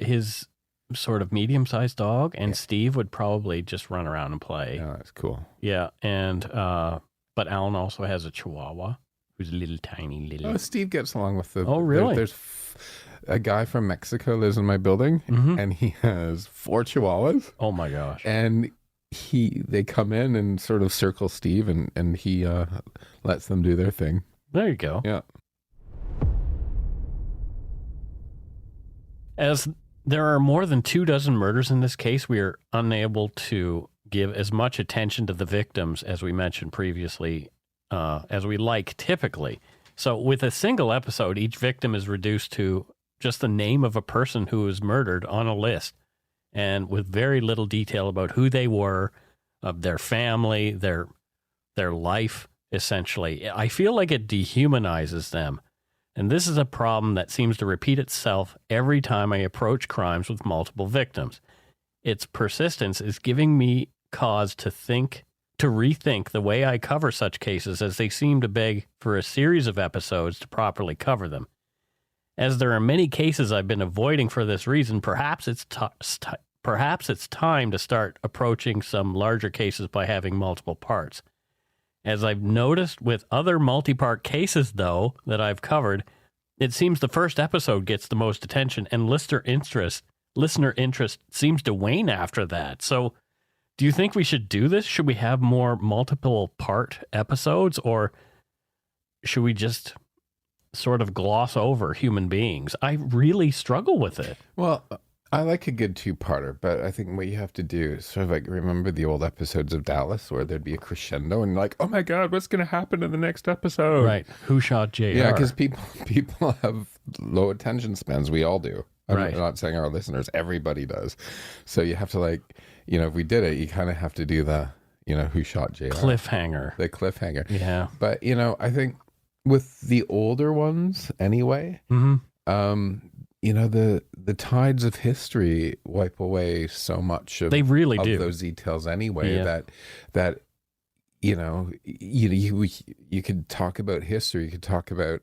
his sort of medium-sized dog, and Steve would probably just run around and play. Yeah, that's cool. Yeah, and but Alan also has a Chihuahua who's a little tiny little. Oh, Steve gets along with the. Oh, really? There's a guy from Mexico lives in my building, and he has 4 Chihuahuas. Oh my gosh! And they come in and sort of circle Steve, and he lets them do their thing. There you go. Yeah. As there are more than 24 murders in this case, we are unable to give as much attention to the victims, as we mentioned previously, as we like typically. So with a single episode, each victim is reduced to just the name of a person who was murdered on a list, and with very little detail about who they were, of their family, their life, essentially. I feel like it dehumanizes them. And this is a problem that seems to repeat itself every time I approach crimes with multiple victims. Its persistence is giving me cause to rethink the way I cover such cases, as they seem to beg for a series of episodes to properly cover them. As there are many cases I've been avoiding for this reason, perhaps it's time to start approaching some larger cases by having multiple parts. As I've noticed with other multi-part cases, though, that I've covered, it seems the first episode gets the most attention, and listener interest seems to wane after that. So, do you think we should do this? Should we have more multiple part episodes, or should we just sort of gloss over human beings? I really struggle with it. Well, I like a good 2-parter, but I think what you have to do is sort of like remember the old episodes of Dallas where there'd be a crescendo and like, oh my God, what's going to happen in the next episode? Right. Who shot JR? Yeah, because people have low attention spans. We all do. I'm not saying our listeners, everybody does. So you have to like, if we did it, you kind of have to do the, who shot JR? Cliffhanger. The cliffhanger. Yeah. But, I think with the older ones anyway, the tides of history wipe away so much of, they really do. Those details anyway that you could talk about history. You could talk about,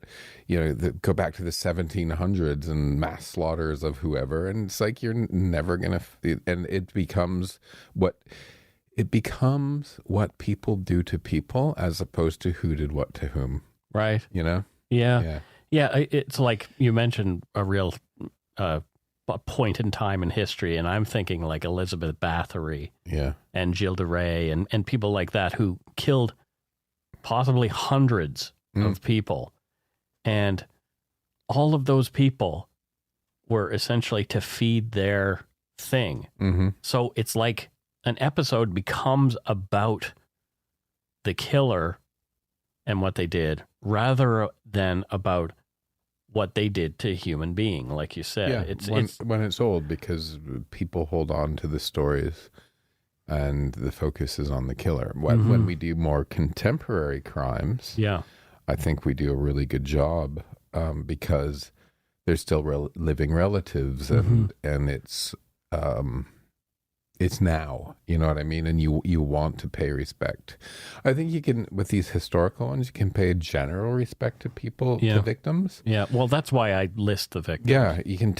go back to the 1700s and mass slaughters of whoever. And it's like, you're never going to, and it becomes what people do to people as opposed to who did what to whom. Right. Yeah. It's like you mentioned a real point in time in history, and I'm thinking like Elizabeth Bathory, and Gilles de Rais, and people like that who killed possibly hundreds of people, and all of those people were essentially to feed their thing. Mm-hmm. So it's like an episode becomes about the killer and what they did, rather than about what they did to a human being, like you said. Yeah, when it's old, because people hold on to the stories and the focus is on the killer. When we do more contemporary crimes, I think we do a really good job because they're still living relatives, and it's now, you know what I mean? And you want to pay respect. I think you can, with these historical ones, you can pay a general respect to people, to victims. Yeah, well, that's why I list the victims. Yeah, you can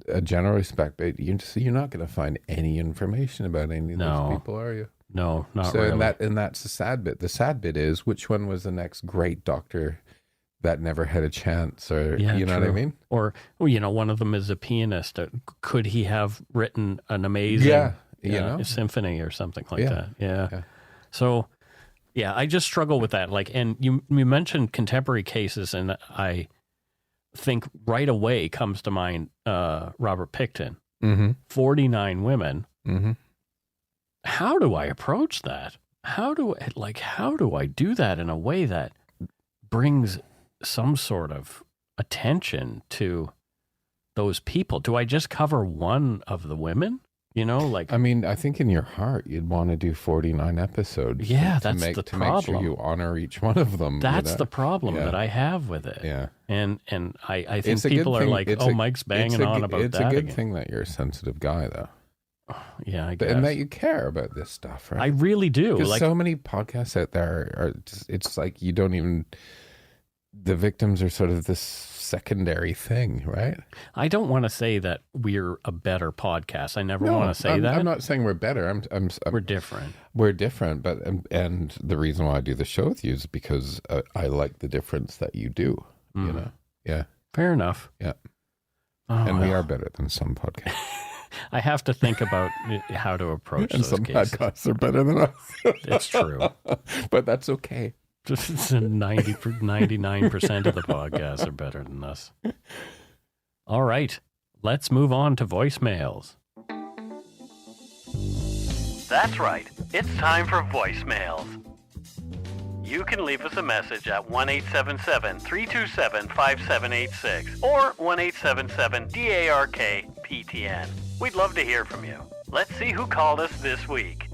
a general respect, but you're not going to find any information about any of those people, are you? No, not really. And that's the sad bit. The sad bit is, which one was the next great doctor that never had a chance, or you know what I mean? Or, one of them is a pianist. Could he have written an amazing symphony or something like that? Yeah. So, I just struggle with that. Like, and you mentioned contemporary cases, and I think right away comes to mind Robert Pickton, 49 women. Mm-hmm. How do I approach that? How do I do that in a way that brings some sort of attention to those people? Do I just cover one of the women? I mean, I think in your heart you'd want to do 49 episodes. Yeah, to make sure you honor each one of them. That's the problem that I have with it. Yeah, and I think people are like, Mike's banging on about that. It's a good thing that you're a sensitive guy, though. Yeah, I guess. And that you care about this stuff, right? I really do. Because so many podcasts out there it's like you don't even. The victims are sort of this secondary thing, right? I don't want to say that we're a better podcast. I never want to say that. I'm not saying we're better. We're different. We're different, but and the reason why I do the show with you is because I like the difference that you do. Yeah. Fair enough. Yeah. And we are better than some podcasts. I have to think about how to approach and those some cases. podcasts are better than us. It's true, but that's okay. Just 99% of the podcasts are better than us. All right, let's move on to voicemails. That's right. It's time for voicemails. You can leave us a message at 1-877-327-5786 or 1-877-DARK-PTN. We'd love to hear from you. Let's see who called us this week.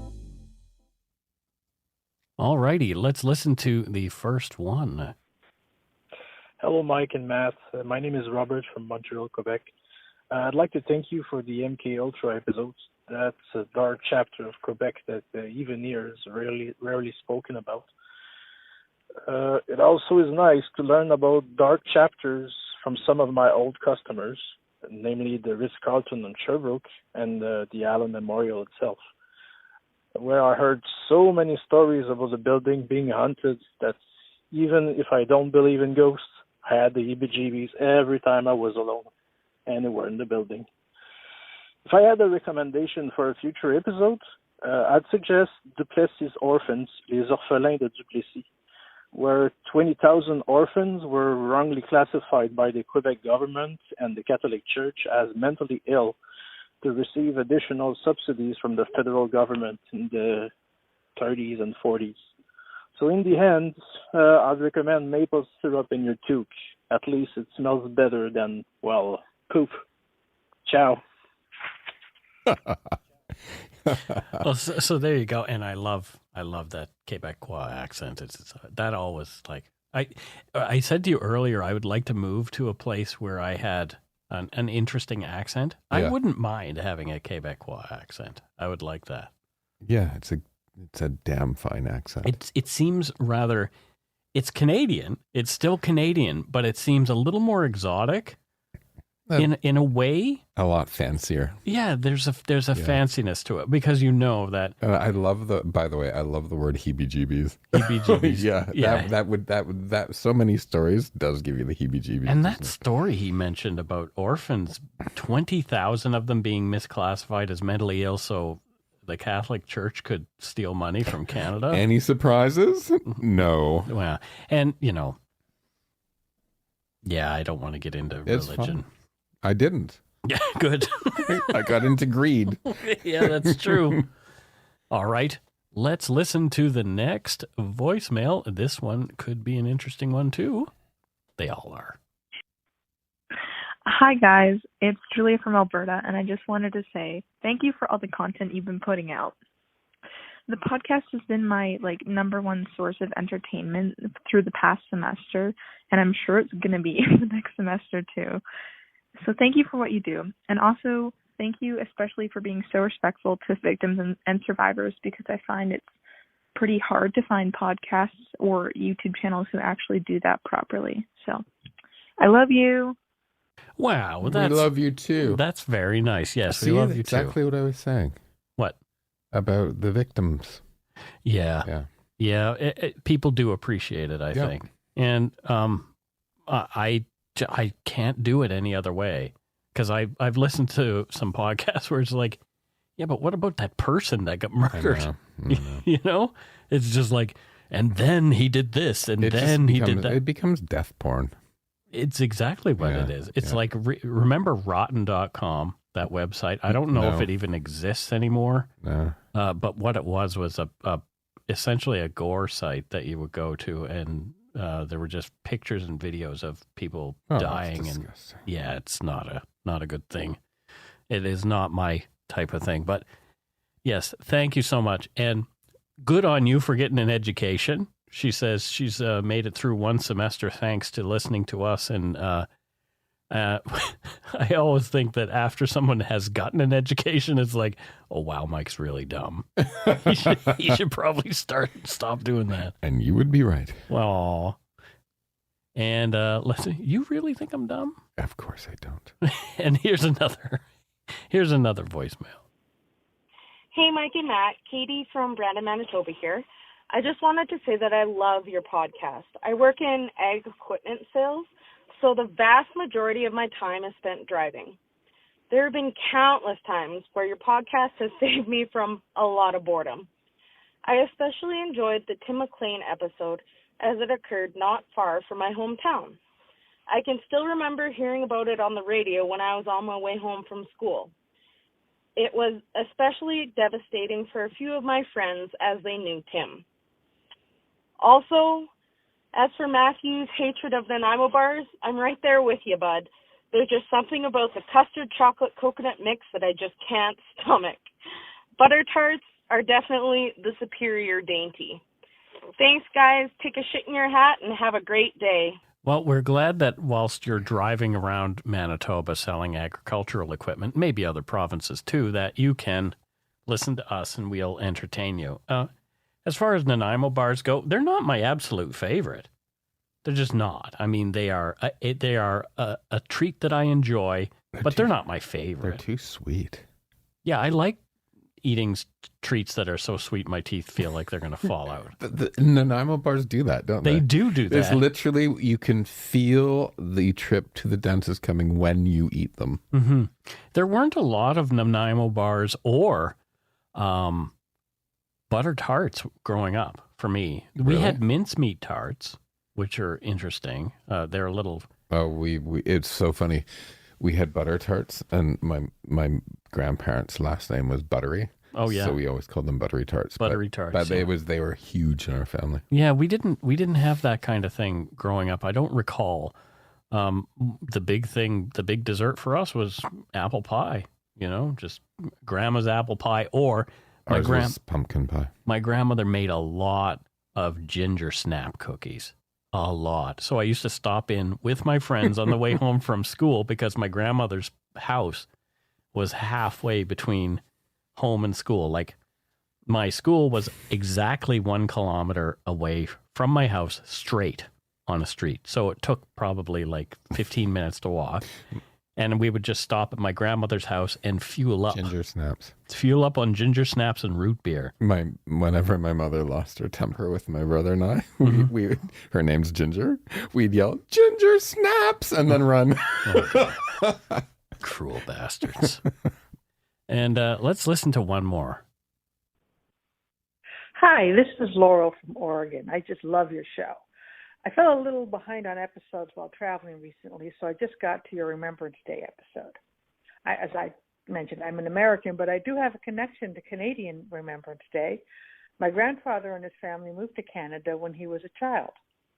All righty, let's listen to the first one. Hello, Mike and Matt. My name is Robert from Montreal, Quebec. I'd like to thank you for the MK Ultra episodes. That's a dark chapter of Quebec that even here is rarely spoken about. It also is nice to learn about dark chapters from some of my old customers, namely the Ritz-Carlton on Sherbrooke and the Allen Memorial itself, where I heard so many stories about the building being haunted that even if I don't believe in ghosts, I had the heebie-jeebies every time I was alone, anywhere in the building. If I had a recommendation for a future episode, I'd suggest Duplessis Orphans, Les Orphelins de Duplessis, where 20,000 orphans were wrongly classified by the Quebec government and the Catholic Church as mentally ill to receive additional subsidies from the federal government in the 30s and 40s. So in the end, I'd recommend maple syrup in your toque. At least it smells better than, well, poop. Ciao. Well, so there you go. And I love that Quebecois accent. It's that always like I said to you earlier, I would like to move to a place where I had an interesting accent. I wouldn't mind having a Quebecois accent. I would like that. Yeah, It's a damn fine accent. It seems rather, it's Canadian. It's still Canadian, but it seems a little more exotic in a way. A lot fancier. Yeah, there's a fanciness to it because you know that. I love by the way, I love the word heebie-jeebies. Heebie-jeebies. Yeah. That so many stories does give you the heebie-jeebies. And that story he mentioned about orphans, 20,000 of them being misclassified as mentally ill, so the Catholic Church could steal money from Canada. Any surprises? No. Well, and I don't want to get into religion. Fun. I didn't. Yeah, good. I got into greed. Yeah, that's true. All right. Let's listen to the next voicemail. This one could be an interesting one, too. They all are. Hi, guys. It's Julia from Alberta, and I just wanted to say thank you for all the content you've been putting out. The podcast has been my number one source of entertainment through the past semester, and I'm sure it's going to be the next semester, too. So thank you for what you do. And also, thank you especially for being so respectful to victims and survivors, because I find it's pretty hard to find podcasts or YouTube channels who actually do that properly. So I love you. Wow. We love you too. That's very nice. Yes, See, we love you too. Exactly what I was saying. What? About the victims. Yeah. People do appreciate it, I think. And I can't do it any other way, because I've listened to some podcasts where it's like, yeah, but what about that person that got murdered? I know. It's just like, and then he did this, and then he did that. It becomes death porn. It's exactly what it is. It's like, remember rotten.com, that website? I don't know if it even exists anymore. No. But what it was essentially a gore site that you would go to, and there were just pictures and videos of people dying, and it's not a good thing. It is not my type of thing. But yes, thank you so much, and good on you for getting an education. She says she's made it through one semester thanks to listening to us, and I always think that after someone has gotten an education, it's like, oh wow, Mike's really dumb. He should probably stop doing that. And you would be right. Well, and listen, you really think I'm dumb? Of course I don't. And here's another voicemail. Hey, Mike and Matt, Katie from Brandon, Manitoba here. I just wanted to say that I love your podcast. I work in ag equipment sales, so the vast majority of my time is spent driving. There have been countless times where your podcast has saved me from a lot of boredom. I especially enjoyed the Tim McLean episode, as it occurred not far from my hometown. I can still remember hearing about it on the radio when I was on my way home from school. It was especially devastating for a few of my friends as they knew Tim. Also, as for Matthew's hatred of the Nanaimo bars, I'm right there with you, bud. There's just something about the custard chocolate coconut mix that I just can't stomach. Butter tarts are definitely the superior dainty. Thanks, guys. Take a shit in your hat and have a great day. Well, we're glad that whilst you're driving around Manitoba selling agricultural equipment, maybe other provinces too, that you can listen to us and we'll entertain you. As far as Nanaimo bars go, they're not my absolute favorite. They're just not. I mean, they are a treat that I enjoy, but they're not my favorite. They're too sweet. Yeah, I like eating treats that are so sweet my teeth feel like they're going to fall out. The Nanaimo bars do that, don't they? They do that. There's literally, you can feel the trip to the dentist coming when you eat them. Mm-hmm. There weren't a lot of Nanaimo bars or butter tarts growing up for me. Really? We had mincemeat tarts, which are interesting. They're a little... Oh, we it's so funny. We had butter tarts, and my grandparents' last name was Buttery. Oh yeah, so we always called them buttery tarts. Buttery tarts. But they were huge in our family. Yeah, we didn't have that kind of thing growing up. I don't recall. The big dessert for us was apple pie. You know, just grandma's apple pie, or ours was pumpkin pie. My grandmother made a lot of ginger snap cookies. A lot. So I used to stop in with my friends on the way home from school because my grandmother's house was halfway between home and school. Like My school was exactly 1 kilometer away from my house, straight on a street. So it took probably like 15 minutes to walk. And we would just stop at my grandmother's house and fuel up. Ginger snaps. Fuel up on ginger snaps and root beer. Whenever my mother lost her temper with my brother and I, her name's Ginger, we'd yell, "Ginger snaps!" and then run. Oh, cruel bastards. And let's listen to one more. Hi, this is Laurel from Oregon. I just love your show. I fell a little behind on episodes while traveling recently, so I just got to your Remembrance Day episode. As I mentioned, I'm an American, but I do have a connection to Canadian Remembrance Day. My grandfather and his family moved to Canada when he was a child.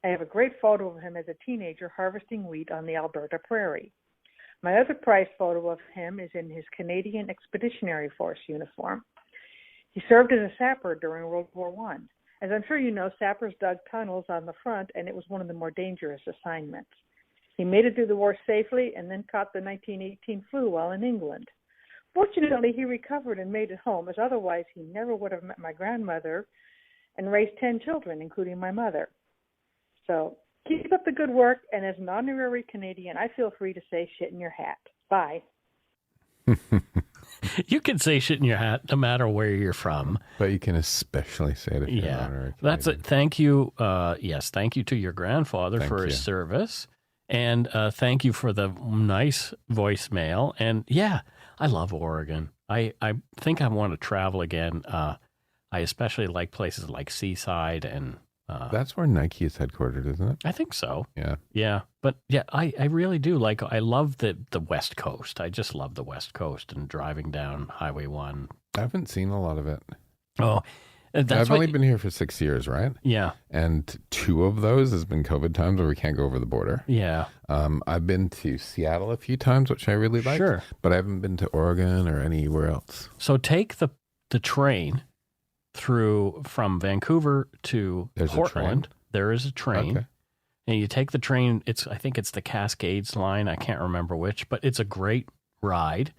I have a great photo of him as a teenager harvesting wheat on the Alberta prairie. My other prized photo of him is in his Canadian Expeditionary Force uniform. He served as a sapper during World War I. As I'm sure you know, sappers dug tunnels on the front, and it was one of the more dangerous assignments. He made it through the war safely and then caught the 1918 flu while in England. Fortunately, he recovered and made it home, as otherwise he never would have met my grandmother and raised 10 children, including my mother. So keep up the good work, and as an honorary Canadian, I feel free to say shit in your hat. Bye. You can say shit in your hat no matter where you're from. But you can especially say it if you're Yeah, honorary that's it. Thank you. Yes, thank you to your grandfather for his service. And thank you for the nice voicemail. And yeah, I love Oregon. I think I want to travel again. I especially like places like Seaside and... That's where Nike is headquartered, isn't it? I think so. Yeah. Yeah. But yeah, I really do. Like, I love the West Coast. I just love the West Coast and driving down Highway 1. I haven't seen a lot of it. Oh, I've only been here for 6 years, right? Yeah. And 2 of those has been COVID times where we can't go over the border. Yeah. I've been to Seattle a few times, which I really liked. Sure. But I haven't been to Oregon or anywhere else. So take the train from Vancouver to Portland. There is a train. Okay. And you take the train, I think it's the Cascades line, I can't remember which, but it's a great ride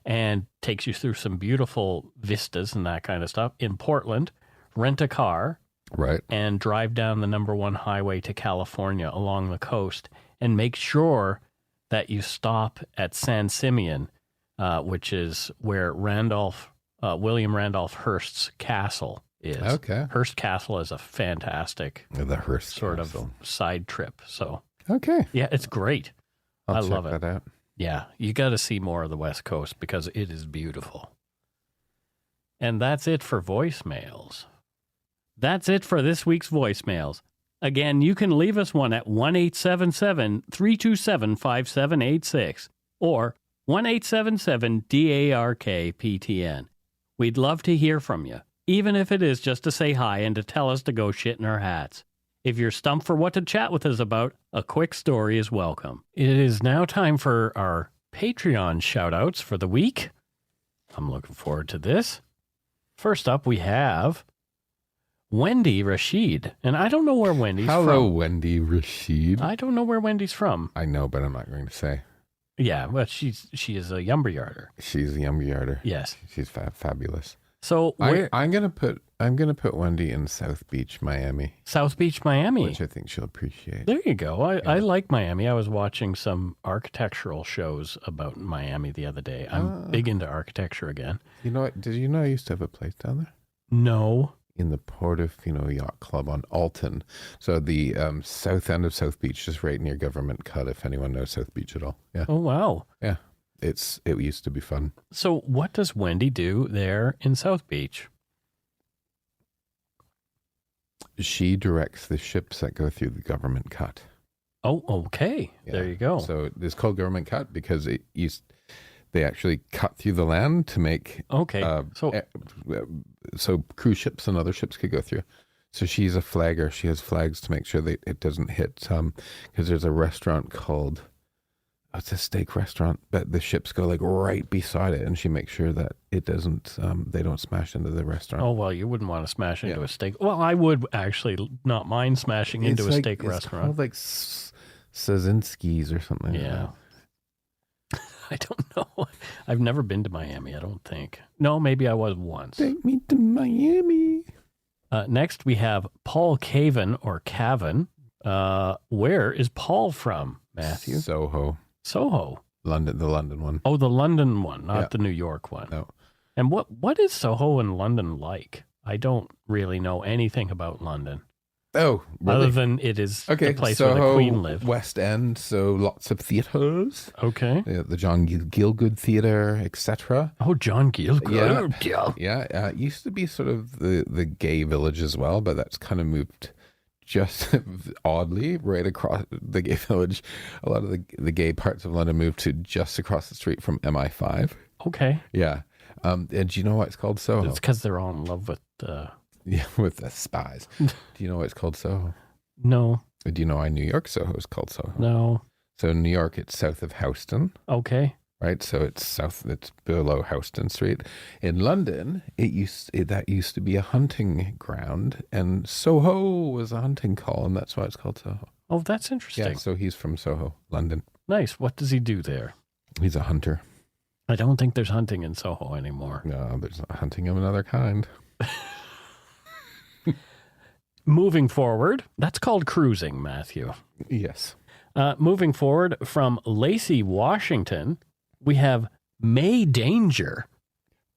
and takes you through some beautiful vistas and that kind of stuff. In Portland, rent a car, right, and drive down the number 1 highway to California along the coast, and make sure that you stop at San Simeon, which is where William Randolph Hearst's castle is. Okay. Hearst Castle is a fantastic the Hearst sort Castle. of side trip. So okay. Yeah, it's great. I love it. Check that out. Yeah, you got to see more of the West Coast because it is beautiful. And that's it for voicemails. That's it for this week's voicemails. Again, you can leave us one at 1-877-327-5786 or 1-877-DARK-PTN. We'd love to hear from you, even if it is just to say hi and to tell us to go shit in our hats. If you're stumped for what to chat with us about, a quick story is welcome. It is now time for our Patreon shout-outs for the week. I'm looking forward to this. First up, we have Wendy Rashid. And I don't know where Wendy's from. Hello, Wendy Rashid. I don't know where Wendy's from. I know, but I'm not going to say. Yeah, well, she is a Yumberyarder. She's a Yumberyarder. Yes. She's fabulous. So I'm gonna put Wendy in South Beach, Miami. South Beach, Miami, which I think she'll appreciate. There you go. I like Miami. I was watching some architectural shows about Miami the other day. I'm big into architecture again. You know what? Did you know I used to have a place down there? No. In the Portofino Yacht Club on Alton. So the south end of South Beach, just right near Government Cut, if anyone knows South Beach at all. Yeah. Oh, wow. Yeah. It used to be fun. So what does Wendy do there in South Beach? She directs the ships that go through the Government Cut. Oh, okay. Yeah. There you go. So it's called Government Cut because they actually cut through the land to make... Okay. So cruise ships and other ships could go through. So she's a flagger. She has flags to make sure that it doesn't hit because there's a restaurant called... It's a steak restaurant, but the ships go like right beside it, and she makes sure that it doesn't. They don't smash into the restaurant. Oh well, you wouldn't want to smash into a steak. Well, I would actually not mind smashing into a steak restaurant. It's called like Sazinski's or something. Yeah. Like I don't know. I've never been to Miami, I don't think. No, maybe I was once. Take me to Miami. Next, we have Paul Cavan or Cavan. Where is Paul from, Matthew? Soho. London, the London one. Oh, the London one, not the New York one. No. And what is Soho and London like? I don't really know anything about London. Oh, really? Other than it is okay, the place Soho, where the Queen lived. West End, so lots of theatres. Okay. The John Gielgud Theatre, etc. Oh, John Gielgud. Yeah. It used to be sort of the gay village as well, but that's kind of moved just oddly right across the gay village. A lot of the gay parts of London moved to just across the street from MI5. Okay. Yeah. And do you know why it's called Soho? It's because they're all in love with... Yeah, with the spies. Do you know why it's called Soho? No. Do you know why New York Soho is called Soho? No. So in New York, it's south of Houston. Okay. Right, so it's below Houston Street. In London, that used to be a hunting ground, and Soho was a hunting call, and that's why it's called Soho. Oh, that's interesting. Yeah, so he's from Soho, London. Nice. What does he do there? He's a hunter. I don't think there's hunting in Soho anymore. No, there's not hunting of another kind. Moving forward, that's called cruising, Matthew. Yes. Moving forward from Lacey, Washington, we have May Danger.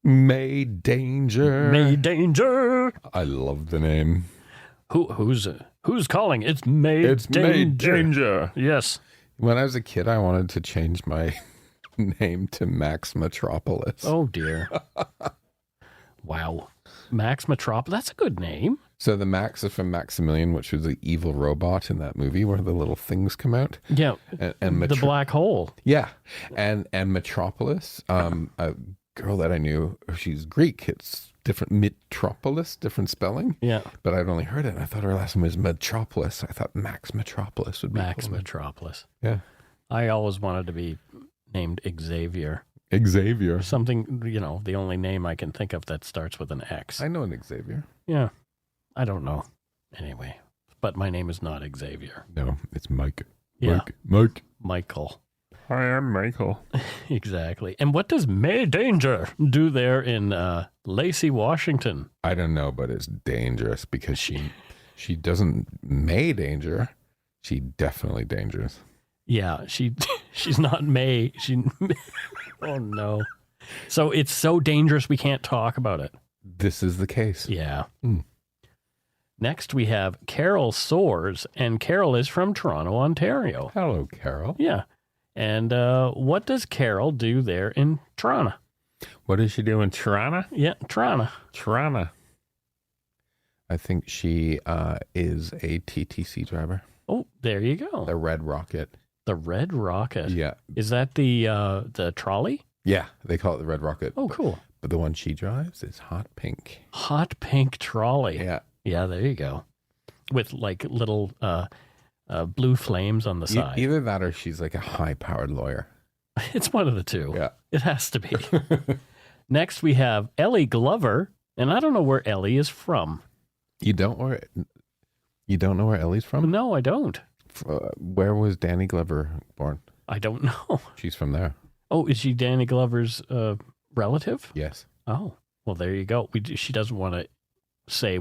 May Danger. May Danger. I love the name. Who's calling? It's May Danger. Yes. When I was a kid, I wanted to change my name to Max Metropolis. Oh, dear. Wow. Max Metropolis. That's a good name. So the Max is from Maximilian, which was the evil robot in that movie where the little things come out. Yeah. And the black hole. Yeah. And Metropolis, a girl that I knew, she's Greek. It's different, Metropolis, different spelling. Yeah. But I'd only heard it. And I thought her last name was Metropolis. I thought Max Metropolis would be Max cool. Metropolis. Yeah. I always wanted to be named Xavier. Xavier. Something, the only name I can think of that starts with an X. I know an Xavier. Yeah. I don't know. Anyway, but my name is not Xavier. No, it's Mike. Yeah. Mike. Michael. Hi, I'm Michael. Exactly. And what does May Danger do there in Lacey, Washington? I don't know, but it's dangerous because she doesn't May Danger. She definitely dangerous. Yeah, she's not May. Oh no. So it's so dangerous we can't talk about it. This is the case. Yeah. Next we have Carol Soares, and Carol is from Toronto, Ontario. Hello, Carol. Yeah. And what does Carol do there in Toronto? What does she do in Toronto? Yeah, Toronto. Toronto. I think she is a TTC driver. Oh, there you go. The Red Rocket. The Red Rocket. Yeah. Is that the trolley? Yeah, they call it the Red Rocket. Oh, cool. But the one she drives is hot pink. Hot pink trolley. Yeah. Yeah, there you go. With like little blue flames on the side. Either that or she's like a high-powered lawyer. It's one of the two. Yeah. It has to be. Next, we have Ellie Glover, and I don't know where Ellie is from. You don't know where Ellie's from? No, I don't. Where was Danny Glover born? I don't know. She's from there. Oh, is she Danny Glover's relative? Yes. Oh, well, there you go. She doesn't want to say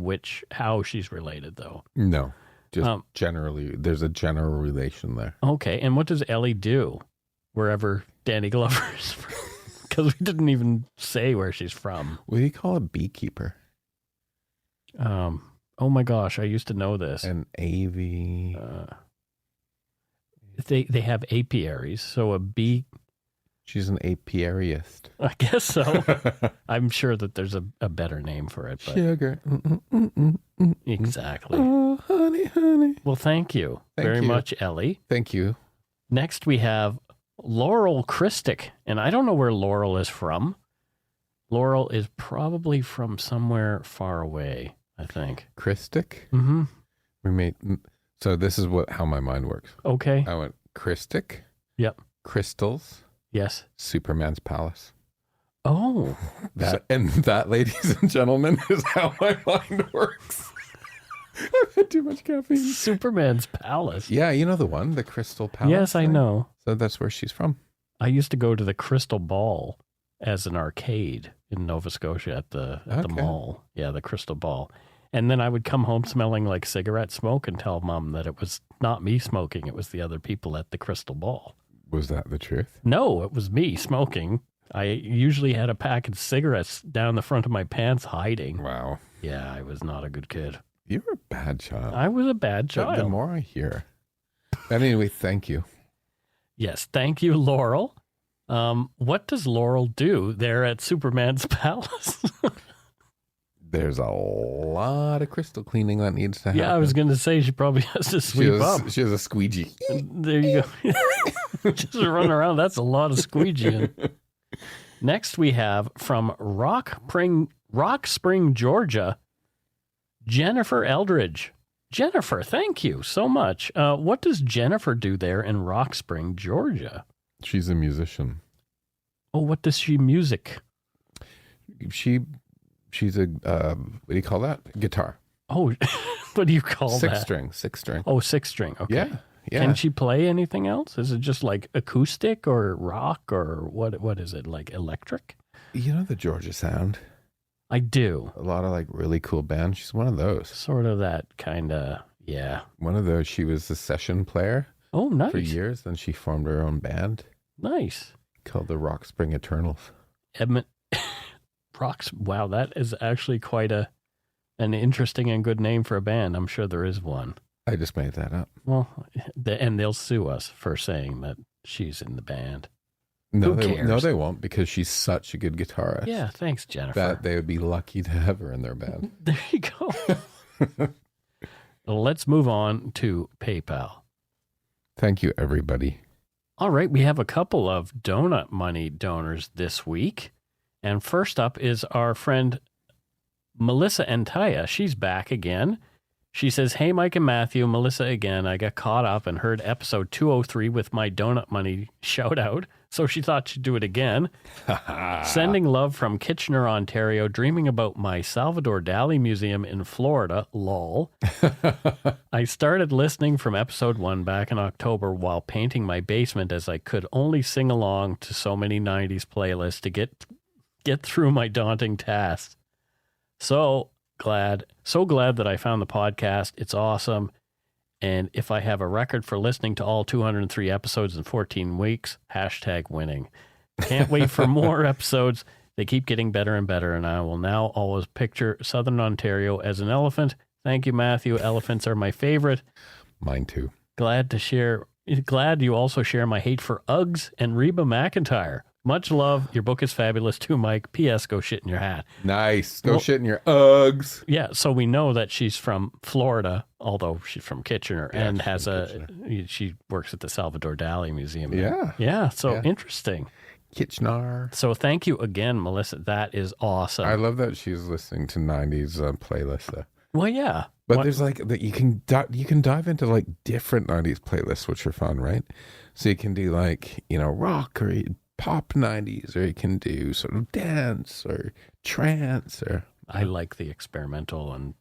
how she's related, though. No, just generally, there's a general relation there. Okay, and what does Ellie do wherever Danny Glover is from? Because we didn't even say where she's from. What do you call a beekeeper? Oh my gosh, I used to know this. An AV. They have apiaries, so a bee. She's an apiarist. I guess so. I'm sure that there's a better name for it. But... Sugar. Exactly. Oh, honey, honey. Well, thank you very much, Ellie. Thank you. Next, we have Laurel Christic, and I don't know where Laurel is from. Laurel is probably from somewhere far away, I think. Christic? Mm-hmm. So this is how my mind works. Okay. I went Christic. Yep. Crystals. Yes. Superman's palace. Oh. That, ladies and gentlemen, is how my mind works. I've had too much caffeine. Superman's palace. Yeah, you know the one, the Crystal Palace. Yes, I know. So that's where she's from. I used to go to the Crystal Ball as an arcade in Nova Scotia at the mall. Yeah, the Crystal Ball. And then I would come home smelling like cigarette smoke and tell Mom that it was not me smoking. It was the other people at the Crystal Ball. Was that the truth? No, it was me smoking. I usually had a pack of cigarettes down the front of my pants hiding. Wow. Yeah, I was not a good kid. You were a bad child. I was a bad child. The more I hear. Anyway, thank you. Yes, thank you, Laurel. What does Laurel do there at Superman's palace? There's a lot of crystal cleaning that needs to happen. Yeah, I was going to say she probably has to sweep up. She has a squeegee. There you go. Just run around. That's a lot of squeegeeing. Next, we have from Rock Spring, Georgia, Jennifer Eldridge. Jennifer, thank you so much. What does Jennifer do there in Rock Spring, Georgia? She's a musician. Oh, what does she music? She's a, what do you call that? Guitar. Oh, what do you call that? Six string. Oh, 6-string. Okay. Yeah. Can she play anything else? Is it just like acoustic or rock or what is it, like electric? You know the Georgia Sound? I do. A lot of like really cool bands. She's one of those. Sort of that kind of, yeah. One of those. She was the session player. Oh, nice. For years. Then she formed her own band. Nice. Called the Rock Spring Eternals. Edmund Rocks. Wow, that is actually quite an interesting and good name for a band. I'm sure there is one. I just made that up. Well, and they'll sue us for saying that she's in the band. No, Who cares? No, they won't, because she's such a good guitarist. Yeah, thanks, Jennifer. That they would be lucky to have her in their band. There you go. Let's move on to PayPal. Thank you, everybody. All right, we have a couple of donut money donors this week. And first up is our friend Melissa Antaya. She's back again. She says, "Hey, Mike and Matthew, Melissa again. I got caught up and heard episode 203 with my donut money shout out. So she thought she'd do it again. Sending love from Kitchener, Ontario, dreaming about my Salvador Dali Museum in Florida, lol. I started listening from episode 1 back in October while painting my basement, as I could only sing along to so many 90s playlists to get through my daunting task. So glad that I found the podcast. It's awesome. And if I have a record for listening to all 203 episodes in 14 weeks, #winning. Can't wait for more episodes. They keep getting better and better, and I will now always picture Southern Ontario as an elephant. Thank you, Matthew. Elephants are my favorite. Mine too. Glad you also share my hate for Uggs and Reba McEntire. Much love. Your book is fabulous too, Mike. P.S. Go shit in your hat. Nice. Go shit in your Uggs. Yeah, so we know that she's from Florida, although she's from Kitchener, and she works at the Salvador Dali Museum. Yeah. Yeah, so interesting. Kitchener. So thank you again, Melissa. That is awesome. I love that she's listening to 90s playlists though. Well, yeah. But there's like that you can dive into like different 90s playlists, which are fun, right? So you can do like, rock or pop 90s, or you can do sort of dance or trance, or I like the experimental and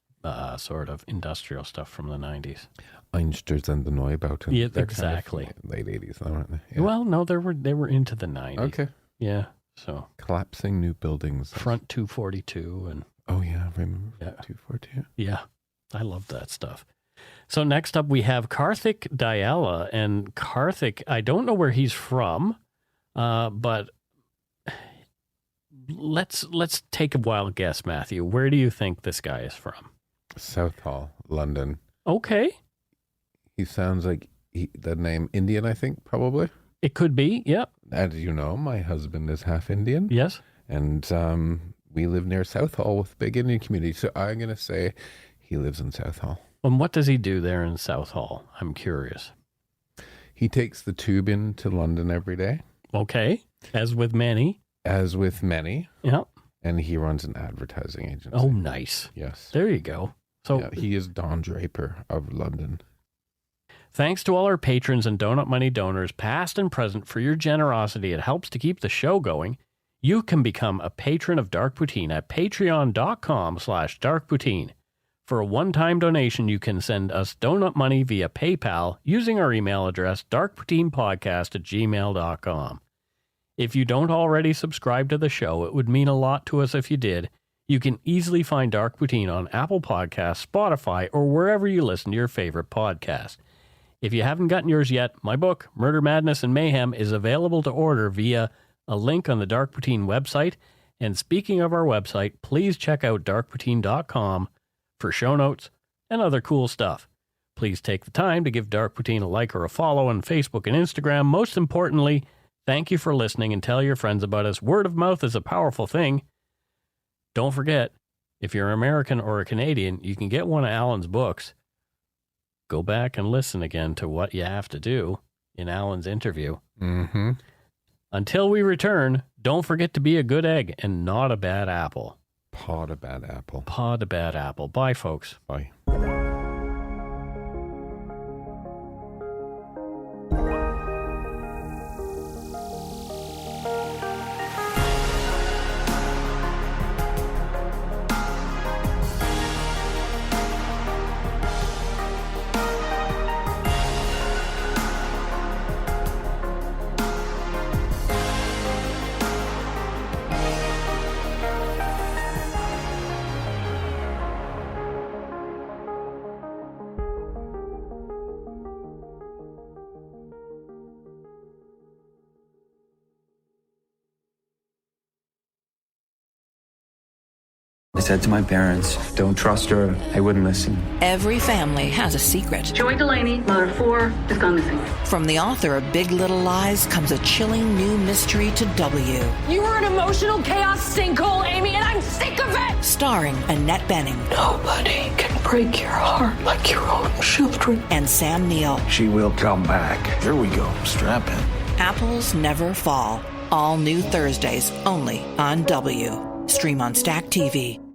sort of industrial stuff from the 90s. Einsters and the Neubauten. Yeah, exactly. Kind of late 80s, though, aren't they? Yeah. Well, no, they were into the 90s. Okay. Yeah. So collapsing new buildings. Front 242 and oh yeah, remember 242? Yeah. I love that stuff. So next up we have Karthik Dayala, and Karthik, I don't know where he's from. But let's take a wild guess, Matthew. Where do you think this guy is from? Southall, London. Okay. He sounds like the name Indian, I think, probably. It could be, yeah. As you know, my husband is half Indian. Yes. And we live near Southall with a big Indian community. So I'm going to say he lives in Southall. And what does he do there in Southall? I'm curious. He takes the tube into London every day. Okay. As with many. Yeah. And he runs an advertising agency. Oh, nice. Yes. There you go. So yeah, he is Don Draper of London. Thanks to all our patrons and Donut Money donors, past and present, for your generosity. It helps to keep the show going. You can become a patron of Dark Poutine at patreon.com/darkpoutine. For a one-time donation, you can send us donut money via PayPal using our email address, darkpoutinepodcast@gmail.com. If you don't already subscribe to the show, it would mean a lot to us if you did. You can easily find Dark Poutine on Apple Podcasts, Spotify, or wherever you listen to your favorite podcast. If you haven't gotten yours yet, my book, Murder, Madness, and Mayhem, is available to order via a link on the Dark Poutine website. And speaking of our website, please check out darkpoutine.com for show notes and other cool stuff. Please take the time to give Dark Poutine a like or a follow on Facebook and Instagram. Most importantly, thank you for listening and tell your friends about us. Word of mouth is a powerful thing. Don't forget, if you're American or a Canadian, you can get one of Alan's books. Go back and listen again to what you have to do in Alan's interview. Mm-hmm. Until we return, don't forget to be a good egg and not a bad apple. Paw to bad apple. Paw to bad apple. Bye, folks. Bye. I said to my parents, don't trust her. They wouldn't listen. Every family has a secret. Joy Delaney, mother of 4, is gone missing. From the author of Big Little Lies comes a chilling new mystery to W. You were an emotional chaos sinkhole, Amy, and I'm sick of it! Starring Annette Bening. Nobody can break your heart like your own children. And Sam Neill. She will come back. Here we go. Strap in. Apples Never Fall. All new Thursdays only on W. Stream on Stack TV.